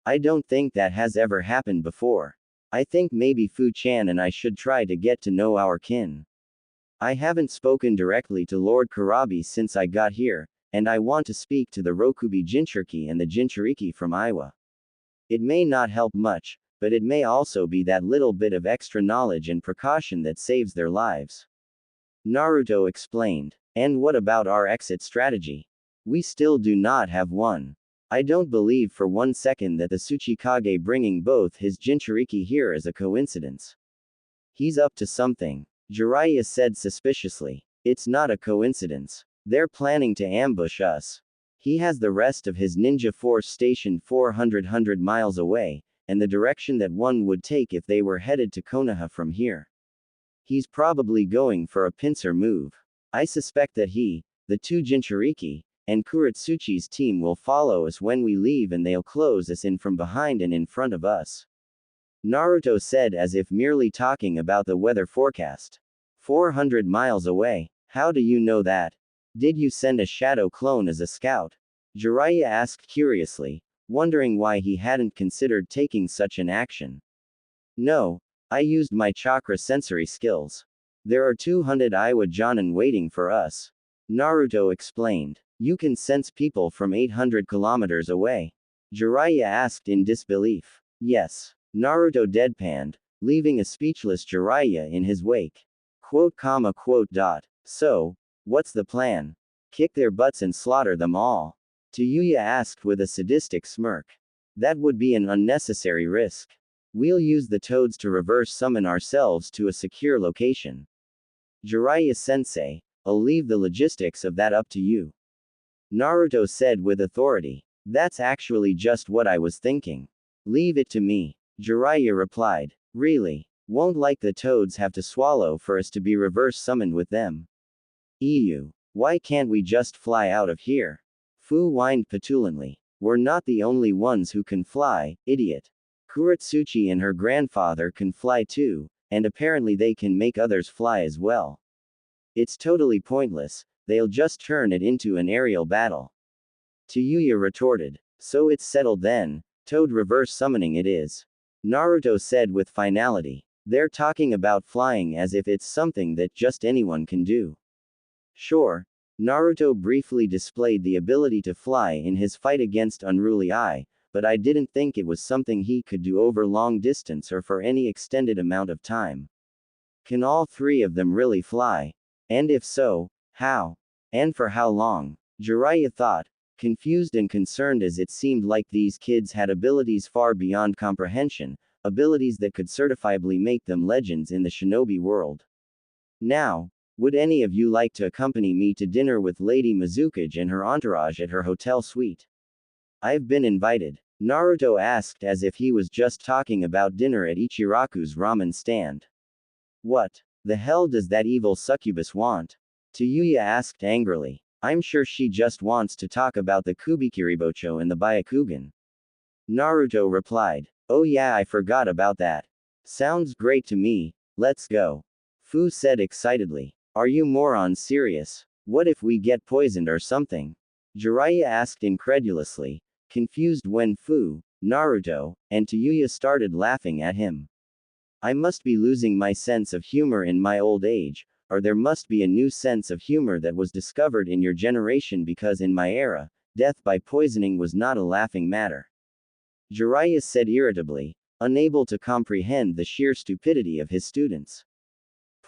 I don't think that has ever happened before. I think maybe Fu-chan and I should try to get to know our kin. I haven't spoken directly to Lord Kurabi since I got here, and I want to speak to the Rokubi Jinchuriki and the Jinchuriki from Iwa. It may not help much, but it may also be that little bit of extra knowledge and precaution that saves their lives. Naruto explained. And what about our exit strategy? We still do not have one. I don't believe for 1 second that the Tsuchikage bringing both his Jinchuriki here is a coincidence. He's up to something. Jiraiya said suspiciously. It's not a coincidence. They're planning to ambush us. He has the rest of his ninja force stationed 400 miles away, and the direction that one would take if they were headed to Konoha from here. He's probably going for a pincer move. I suspect that he, the 2 Jinchuriki, and Kuretsuchi's team will follow us when we leave and they'll close us in from behind and in front of us. Naruto said as if merely talking about the weather forecast. 400 miles away. How do you know that? Did you send a shadow clone as a scout? Jiraiya asked curiously, wondering why he hadn't considered taking such an action. No, I used my chakra sensory skills. There are 200 Iwa Jonin waiting for us. Naruto explained. You can sense people from 800 kilometers away. Jiraiya asked in disbelief. Yes. Naruto deadpanned, leaving a speechless Jiraiya in his wake. So, what's the plan? Kick their butts and slaughter them all? Tayuya asked with a sadistic smirk. That would be an unnecessary risk. We'll use the toads to reverse summon ourselves to a secure location. Jiraiya-sensei, I'll leave the logistics of that up to you. Naruto said with authority. That's actually just what I was thinking. Leave it to me. Jiraiya replied. Really? Won't like the toads have to swallow for us to be reverse summoned with them? EU. Why can't we just fly out of here? Fu whined petulantly. We're not the only ones who can fly, idiot. Kuretsuchi and her grandfather can fly too, and apparently they can make others fly as well. It's totally pointless, they'll just turn it into an aerial battle. Tayuya retorted. So it's settled then, toad reverse summoning it is. Naruto said with finality. They're talking about flying as if it's something that just anyone can do. Sure. Naruto briefly displayed the ability to fly in his fight against Unruly Eye, but I didn't think it was something he could do over long distance or for any extended amount of time. Can all 3 of them really fly? And if so, how? And for how long? Jiraiya thought, confused and concerned as it seemed like these kids had abilities far beyond comprehension, abilities that could certifiably make them legends in the shinobi world. Now, would any of you like to accompany me to dinner with Lady Mizukage and her entourage at her hotel suite? I've been invited. Naruto asked as if he was just talking about dinner at Ichiraku's ramen stand. What the hell does that evil succubus want? Tayuya asked angrily. I'm sure she just wants to talk about the Kubikiribocho and the Byakugan. Naruto replied. Oh yeah, I forgot about that. Sounds great to me, let's go. Fu said excitedly. Are you morons serious? What if we get poisoned or something? Jiraiya asked incredulously, confused when Fu, Naruto, and Tayuya started laughing at him. I must be losing my sense of humor in my old age, or there must be a new sense of humor that was discovered in your generation because in my era, death by poisoning was not a laughing matter. Jiraiya said irritably, unable to comprehend the sheer stupidity of his students.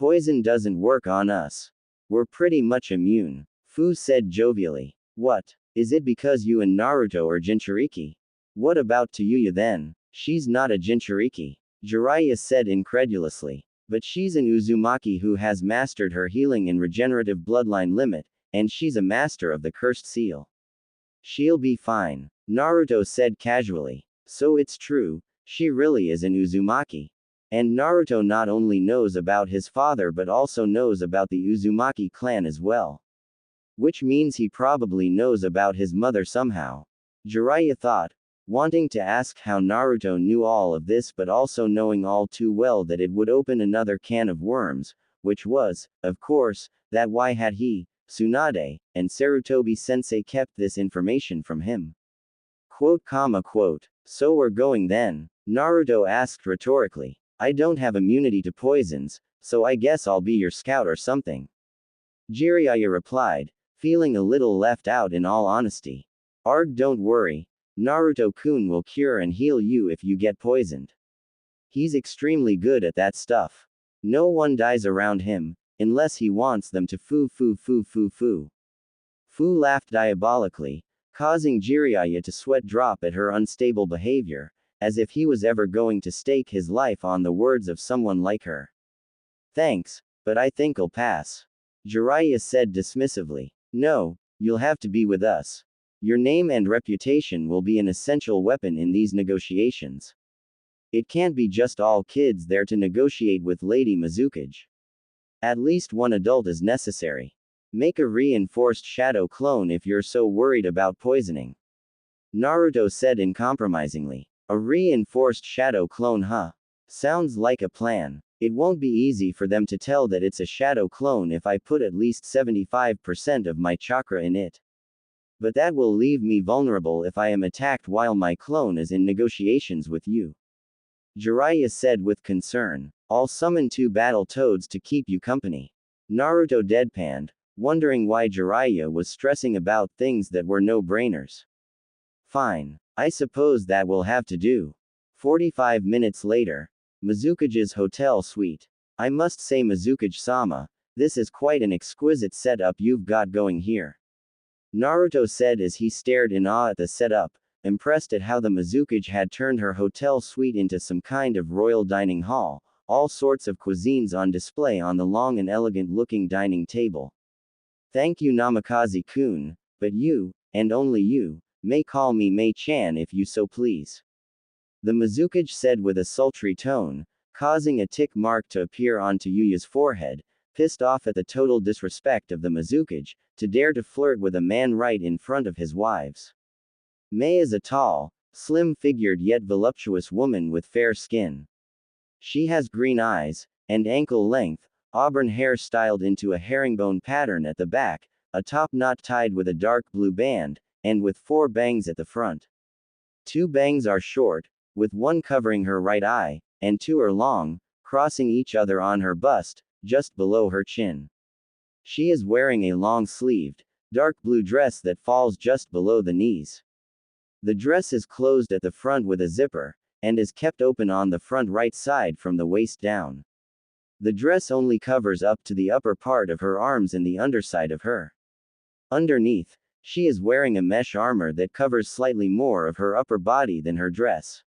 Poison doesn't work on us. We're pretty much immune. Fu said jovially. What? Is it because you and Naruto are Jinchuriki? What about Tayuya then? She's not a Jinchuriki. Jiraiya said incredulously. But she's an Uzumaki who has mastered her healing and regenerative bloodline limit, and she's a master of the cursed seal. She'll be fine. Naruto said casually. So it's true, she really is an Uzumaki. And Naruto not only knows about his father but also knows about the Uzumaki clan as well. Which means he probably knows about his mother somehow. Jiraiya thought, wanting to ask how Naruto knew all of this but also knowing all too well that it would open another can of worms, which was, of course, that why had he, Tsunade, and Sarutobi-sensei kept this information from him? Quote. So we're going then? Naruto asked rhetorically. I don't have immunity to poisons, so I guess I'll be your scout or something. Jiraiya replied, feeling a little left out in all honesty. Arg, don't worry. Naruto-kun will cure and heal you if you get poisoned. He's extremely good at that stuff. No one dies around him, unless he wants them to Fu. Fu laughed diabolically, causing Jiraiya to sweat drop at her unstable behavior, as if he was ever going to stake his life on the words of someone like her. Thanks, but I think I'll pass. Jiraiya said dismissively. No, you'll have to be with us. Your name and reputation will be an essential weapon in these negotiations. It can't be just all kids there to negotiate with Lady Mizukage. At least one adult is necessary. Make a reinforced shadow clone if you're so worried about poisoning. Naruto said uncompromisingly. A reinforced shadow clone, huh? Sounds like a plan. It won't be easy for them to tell that it's a shadow clone if I put at least 75% of my chakra in it. But that will leave me vulnerable if I am attacked while my clone is in negotiations with you. Jiraiya said with concern. I'll summon 2 battle toads to keep you company. Naruto deadpanned, wondering why Jiraiya was stressing about things that were no-brainers. Fine. I suppose that will have to do. 45 minutes later. Mizukage's hotel suite. I must say Mizukage-sama, this is quite an exquisite setup you've got going here. Naruto said as he stared in awe at the setup, impressed at how the Mizukage had turned her hotel suite into some kind of royal dining hall, all sorts of cuisines on display on the long and elegant-looking dining table. Thank you Namikaze-kun, but you, and only you, may call me Mei-chan if you so please. The Mizukage said with a sultry tone, causing a tick mark to appear on Tayuya's forehead, pissed off at the total disrespect of the Mizukage, to dare to flirt with a man right in front of his wives. Mei is a tall, slim-figured yet voluptuous woman with fair skin. She has green eyes, and ankle-length, auburn hair styled into a herringbone pattern at the back, a top knot tied with a dark blue band, and with 4 bangs at the front. 2 bangs are short, with one covering her right eye, and 2 are long, crossing each other on her bust, just below her chin. She is wearing a long-sleeved, dark blue dress that falls just below the knees. The dress is closed at the front with a zipper, and is kept open on the front right side from the waist down. The dress only covers up to the upper part of her arms and the underside of her. Underneath, she is wearing a mesh armor that covers slightly more of her upper body than her dress.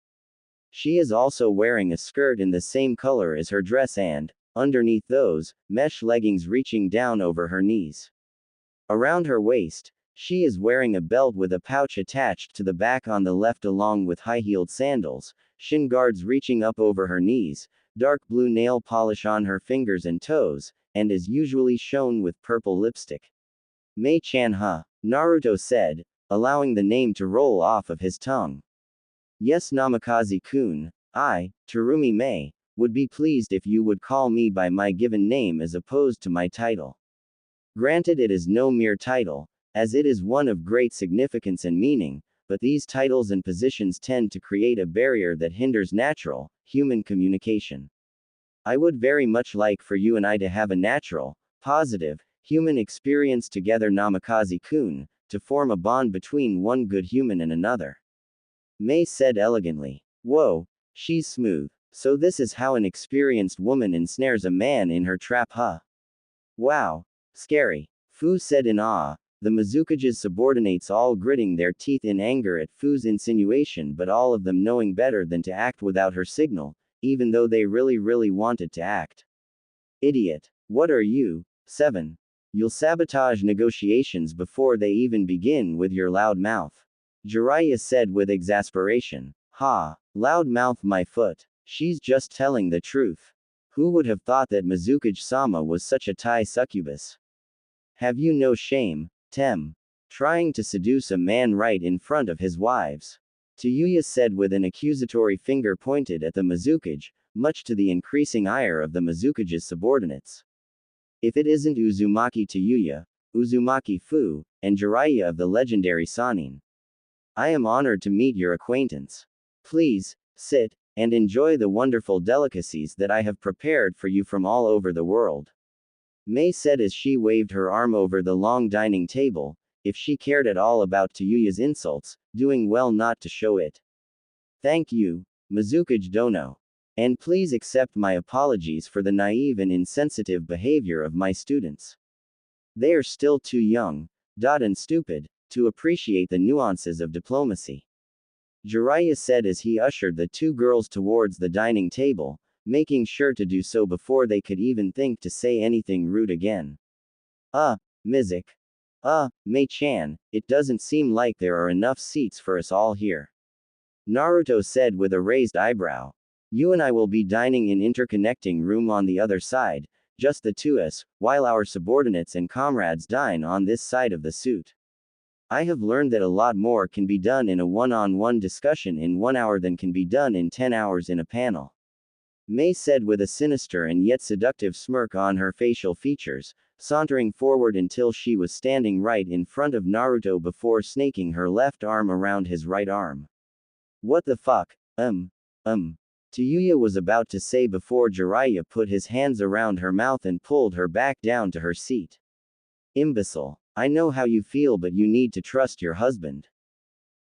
She is also wearing a skirt in the same color as her dress and, underneath those, mesh leggings reaching down over her knees. Around her waist, she is wearing a belt with a pouch attached to the back on the left along with high-heeled sandals, shin guards reaching up over her knees, dark blue nail polish on her fingers and toes, and is usually shown with purple lipstick. Mei-chan, huh? Naruto said, allowing the name to roll off of his tongue. Yes Namikaze-kun, I, Terumi Mei, would be pleased if you would call me by my given name as opposed to my title. Granted it is no mere title, as it is one of great significance and meaning, but these titles and positions tend to create a barrier that hinders natural, human communication. I would very much like for you and I to have a natural, positive, human experience together Namikaze-kun, to form a bond between one good human and another. Mei said elegantly. Whoa, she's smooth. So this is how an experienced woman ensnares a man in her trap, huh? Wow. Scary. Fu said in awe, the Mizukage's subordinates all gritting their teeth in anger at Fu's insinuation, but all of them knowing better than to act without her signal, even though they really wanted to act. Idiot. What are you? 7. You'll sabotage negotiations before they even begin with your loud mouth. Jiraiya said with exasperation. Ha. Loud mouth my foot. She's just telling the truth. Who would have thought that Mizukage-sama was such a Tai succubus? Have you no shame, Tem? Trying to seduce a man right in front of his wives. Tayuya said with an accusatory finger pointed at the Mizukage, much to the increasing ire of the Mizukage's subordinates. If it isn't Uzumaki Tayuya, Uzumaki Fu, and Jiraiya of the legendary Sannin. I am honored to meet your acquaintance. Please, sit, and enjoy the wonderful delicacies that I have prepared for you from all over the world. Mei said as she waved her arm over the long dining table, if she cared at all about Tayuya's insults, doing well not to show it. Thank you, Mizukage Dono. And please accept my apologies for the naive and insensitive behavior of my students. They are still too young, and stupid, to appreciate the nuances of diplomacy. Jiraiya said as he ushered the two girls towards the dining table, making sure to do so before they could even think to say anything rude again. Mizik. Mei-chan, it doesn't seem like there are enough seats for us all here. Naruto said with a raised eyebrow. You and I will be dining in interconnecting room on the other side, just the two us, while our subordinates and comrades dine on this side of the suit. I have learned that a lot more can be done in a one-on-one discussion in 1 hour than can be done in 10 hours in a panel. Mei said with a sinister and yet seductive smirk on her facial features, sauntering forward until she was standing right in front of Naruto before snaking her left arm around his right arm. What the fuck? Tayuya was about to say before Jiraiya put his hands around her mouth and pulled her back down to her seat. Imbecile. I know how you feel, but you need to trust your husband.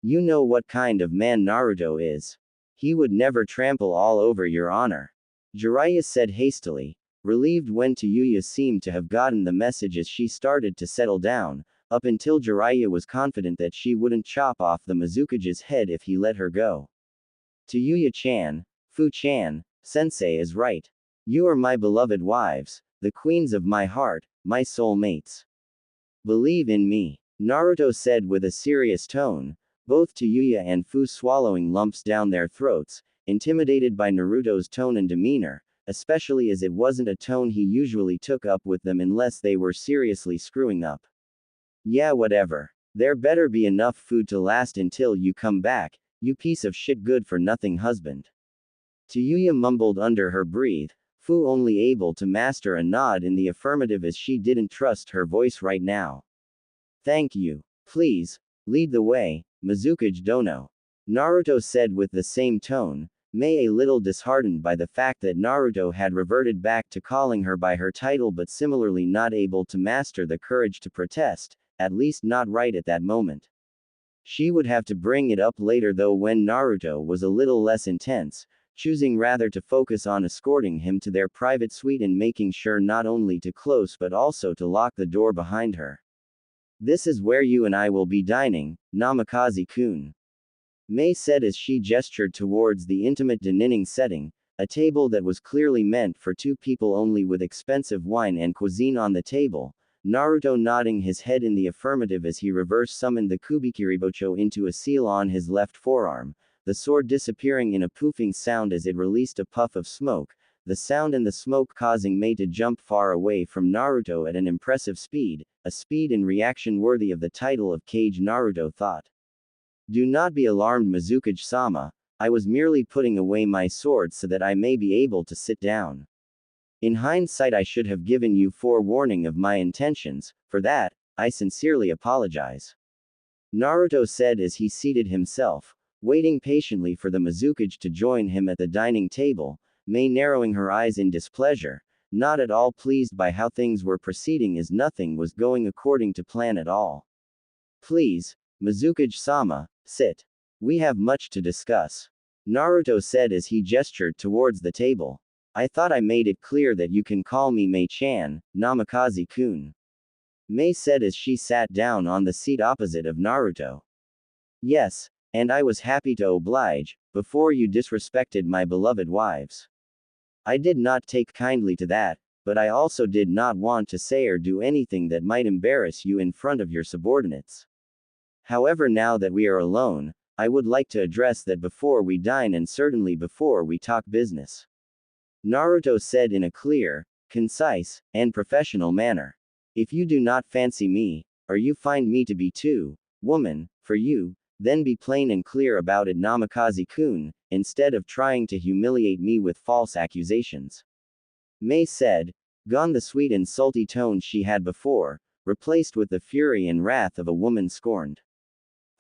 You know what kind of man Naruto is. He would never trample all over your honor. Jiraiya said hastily, relieved when Tayuya seemed to have gotten the message as she started to settle down, up until Jiraiya was confident that she wouldn't chop off the Mizukage's head if he let her go. Tayuya-chan, Fu-chan, sensei is right. You are my beloved wives, the queens of my heart, my soul mates. Believe in me, Naruto said with a serious tone, both Tayuya and Fu swallowing lumps down their throats, intimidated by Naruto's tone and demeanor, especially as it wasn't a tone he usually took up with them unless they were seriously screwing up. Yeah, whatever. There better be enough food to last until you come back, you piece of shit good for nothing husband. Tayuya mumbled under her breath, Fu only able to master a nod in the affirmative as she didn't trust her voice right now. Thank you. Please, lead the way, Mizukage Dono. Naruto said with the same tone, Mei a little disheartened by the fact that Naruto had reverted back to calling her by her title but similarly not able to master the courage to protest, at least not right at that moment. She would have to bring it up later though when Naruto was a little less intense, choosing rather to focus on escorting him to their private suite and making sure not only to close but also to lock the door behind her. This is where you and I will be dining, Namikaze-kun. Mei said as she gestured towards the intimate dining setting, a table that was clearly meant for two people only with expensive wine and cuisine on the table, Naruto nodding his head in the affirmative as he reverse summoned the Kubikiribocho into a seal on his left forearm, the sword disappearing in a poofing sound as it released a puff of smoke, the sound and the smoke causing Mei to jump far away from Naruto at an impressive speed, a speed and reaction worthy of the title of Kage Naruto thought. Do not be alarmed Mizukage-sama, I was merely putting away my sword so that I may be able to sit down. In hindsight I should have given you forewarning of my intentions, for that, I sincerely apologize. Naruto said as he seated himself, waiting patiently for the Mizukage to join him at the dining table, Mei narrowing her eyes in displeasure, not at all pleased by how things were proceeding as nothing was going according to plan at all. Please, Mizukage-sama, sit. We have much to discuss. Naruto said as he gestured towards the table. I thought I made it clear that you can call me Mei-chan, Namikaze-kun. Mei said as she sat down on the seat opposite of Naruto. Yes, and I was happy to oblige, before you disrespected my beloved wives. I did not take kindly to that, but I also did not want to say or do anything that might embarrass you in front of your subordinates. However, now that we are alone, I would like to address that before we dine and certainly before we talk business. Naruto said in a clear, concise, and professional manner. If you do not fancy me, or you find me to be too, woman, for you, then be plain and clear about it, Namikaze-kun, instead of trying to humiliate me with false accusations. Mei said, gone the sweet and salty tone she had before, replaced with the fury and wrath of a woman scorned.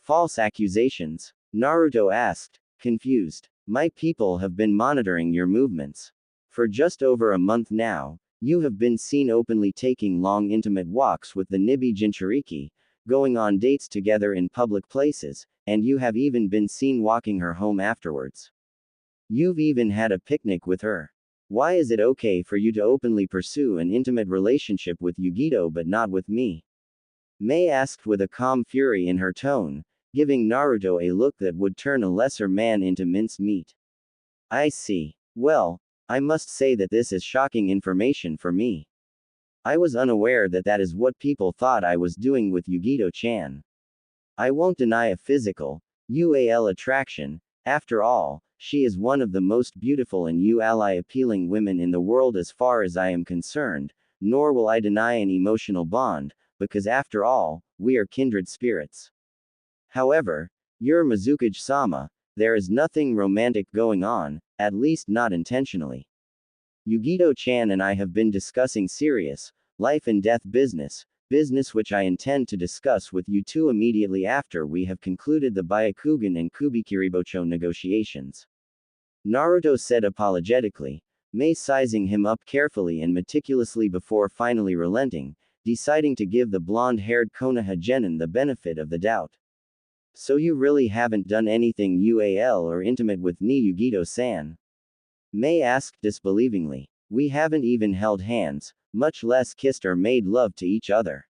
False accusations? Naruto asked, confused. My people have been monitoring your movements. For just over a month now, you have been seen openly taking long intimate walks with the Nibi Jinchuriki, going on dates together in public places, and you have even been seen walking her home afterwards. You've even had a picnic with her. Why is it okay for you to openly pursue an intimate relationship with Yugito but not with me? Mei asked with a calm fury in her tone, giving Naruto a look that would turn a lesser man into minced meat. I see. Well, I must say that this is shocking information for me. I was unaware that that is what people thought I was doing with Yugito-chan. I won't deny a physical, UAL attraction. After all, she is one of the most beautiful and UAL appealing women in the world as far as I am concerned, nor will I deny an emotional bond, because after all, we are kindred spirits. However, you're Mizukage-sama, there is nothing romantic going on, at least not intentionally. Yugito-chan and I have been discussing serious, life and death business which I intend to discuss with you two immediately after we have concluded the Byakugan and Kubikiribocho negotiations. Naruto said apologetically, Mei sizing him up carefully and meticulously before finally relenting, deciding to give the blonde-haired Konoha genin the benefit of the doubt. So you really haven't done anything UAL or intimate with ni Yugito-san? Mei asked disbelievingly. We haven't even held hands, much less kissed or made love to each other.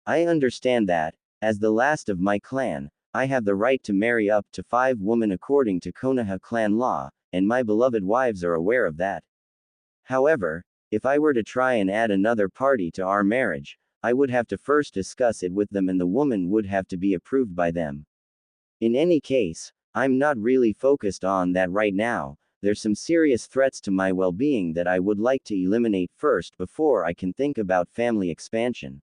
I understand that, as the last of my clan, I have the right to marry up to 5 women according to Konoha clan law, and my beloved wives are aware of that. However, if I were to try and add another party to our marriage, I would have to first discuss it with them and the woman would have to be approved by them. In any case, I'm not really focused on that right now. There's some serious threats to my well-being that I would like to eliminate first before I can think about family expansion.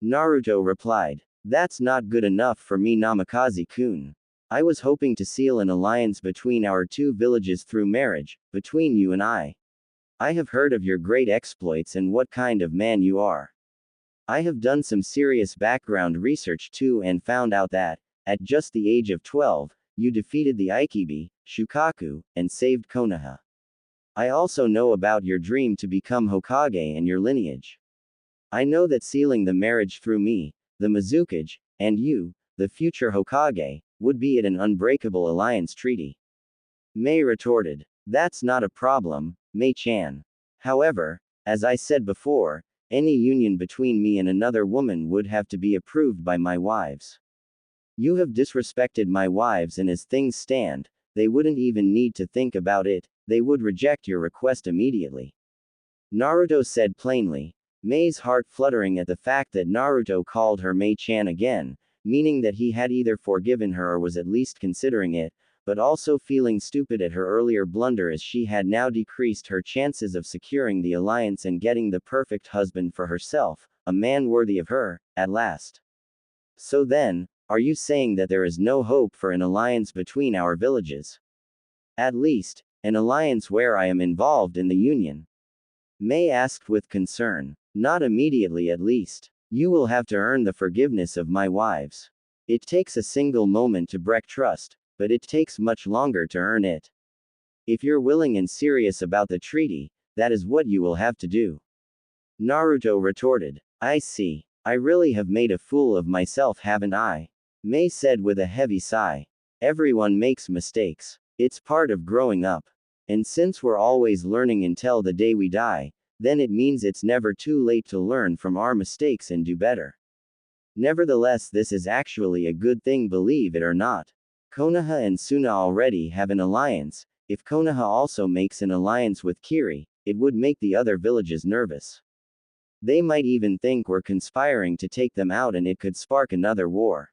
Naruto replied. That's not good enough for me, Namikaze-kun. I was hoping to seal an alliance between our two villages through marriage, between you and I. I have heard of your great exploits and what kind of man you are. I have done some serious background research too and found out that, at just the age of 12, you defeated the Ikibi, Shukaku, and saved Konoha. I also know about your dream to become Hokage and your lineage. I know that sealing the marriage through me, the Mizukage, and you, the future Hokage, would be at an unbreakable alliance treaty. Mei retorted. That's not a problem, Mei-chan. However, as I said before, any union between me and another woman would have to be approved by my wives. You have disrespected my wives and as things stand, they wouldn't even need to think about it, they would reject your request immediately. Naruto said plainly, Mei's heart fluttering at the fact that Naruto called her Mei-chan again, meaning that he had either forgiven her or was at least considering it, but also feeling stupid at her earlier blunder as she had now decreased her chances of securing the alliance and getting the perfect husband for herself, a man worthy of her, at last. So then, are you saying that there is no hope for an alliance between our villages? At least, an alliance where I am involved in the union? Mei asked with concern. Not immediately at least. You will have to earn the forgiveness of my wives. It takes a single moment to break trust, but it takes much longer to earn it. If you're willing and serious about the treaty, that is what you will have to do. Naruto retorted. I see. I really have made a fool of myself, haven't I? Mei said with a heavy sigh. Everyone makes mistakes. It's part of growing up. And since we're always learning until the day we die, then it means it's never too late to learn from our mistakes and do better. Nevertheless, this is actually a good thing, believe it or not. Konoha and Suna already have an alliance. If Konoha also makes an alliance with Kiri, it would make the other villages nervous. They might even think we're conspiring to take them out and it could spark another war.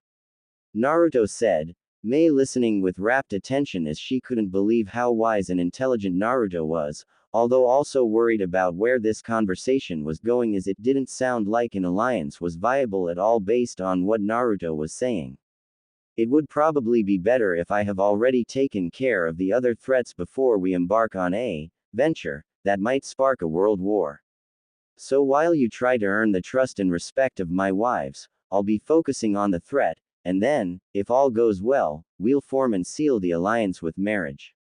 Naruto said, Mei listening with rapt attention as she couldn't believe how wise and intelligent Naruto was, although also worried about where this conversation was going as it didn't sound like an alliance was viable at all based on what Naruto was saying. It would probably be better if I have already taken care of the other threats before we embark on a venture that might spark a world war. So while you try to earn the trust and respect of my wives, I'll be focusing on the threat, and then, if all goes well, we'll form and seal the alliance with marriage.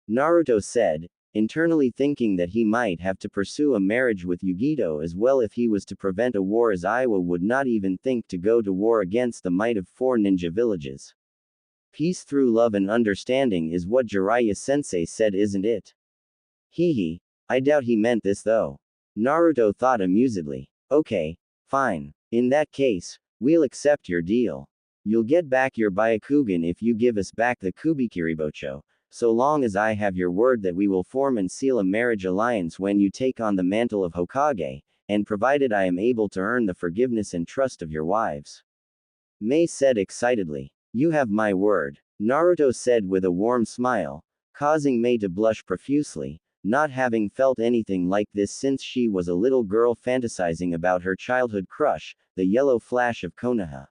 Naruto said, internally thinking that he might have to pursue a marriage with Yugito as well if he was to prevent a war, as Iwa would not even think to go to war against the might of 4 ninja villages. Peace through love and understanding is what Jiraiya-sensei said, isn't it? Hee, I doubt he meant this though. Naruto thought amusedly. Okay, fine. In that case, we'll accept your deal. You'll get back your Byakugan if you give us back the Kubikiribocho, so long as I have your word that we will form and seal a marriage alliance when you take on the mantle of Hokage, and provided I am able to earn the forgiveness and trust of your wives. Mei said excitedly. You have my word, Naruto said with a warm smile, causing Mei to blush profusely, not having felt anything like this since she was a little girl fantasizing about her childhood crush, the yellow flash of Konoha.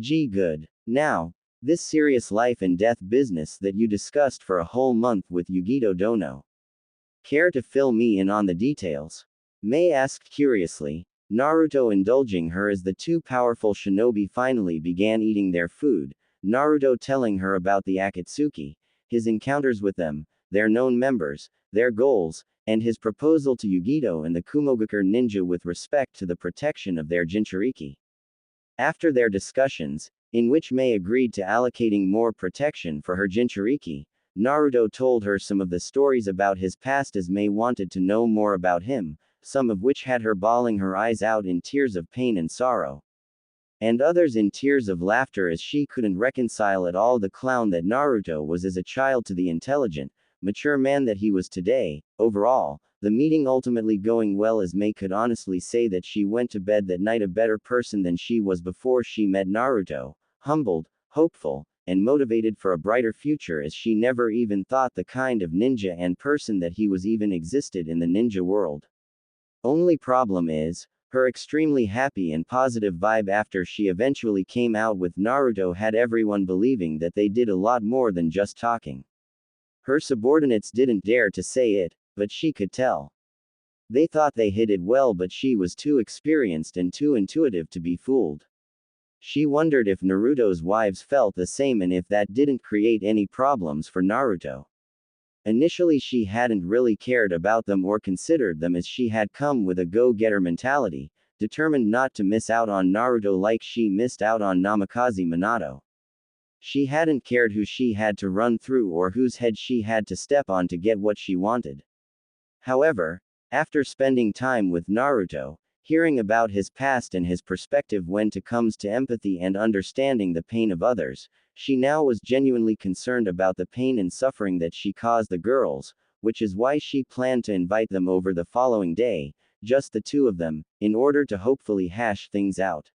Gee, good. Now, this serious life and death business that you discussed for a whole month with Yugito Dono. Care to fill me in on the details? Mei asked curiously, Naruto indulging her as the two powerful shinobi finally began eating their food, Naruto telling her about the Akatsuki, his encounters with them, their known members, their goals, and his proposal to Yugito and the Kumogakure ninja with respect to the protection of their Jinchuriki. After their discussions, in which Mei agreed to allocating more protection for her Jinchuriki, Naruto told her some of the stories about his past as Mei wanted to know more about him, some of which had her bawling her eyes out in tears of pain and sorrow. And others in tears of laughter as she couldn't reconcile at all the clown that Naruto was as a child to the intelligent, mature man that he was today. Overall, the meeting ultimately going well as Mei could honestly say that she went to bed that night a better person than she was before she met Naruto, humbled, hopeful, and motivated for a brighter future as she never even thought the kind of ninja and person that he was even existed in the ninja world. Only problem is, her extremely happy and positive vibe after she eventually came out with Naruto had everyone believing that they did a lot more than just talking. Her subordinates didn't dare to say it, but she could tell. They thought they hid it well, but she was too experienced and too intuitive to be fooled. She wondered if Naruto's wives felt the same and if that didn't create any problems for Naruto. Initially she hadn't really cared about them or considered them as she had come with a go-getter mentality, determined not to miss out on Naruto like she missed out on Namikaze Minato. She hadn't cared who she had to run through or whose head she had to step on to get what she wanted. However, after spending time with Naruto, hearing about his past and his perspective when it comes to empathy and understanding the pain of others, she now was genuinely concerned about the pain and suffering that she caused the girls, which is why she planned to invite them over the following day, just the two of them, in order to hopefully hash things out.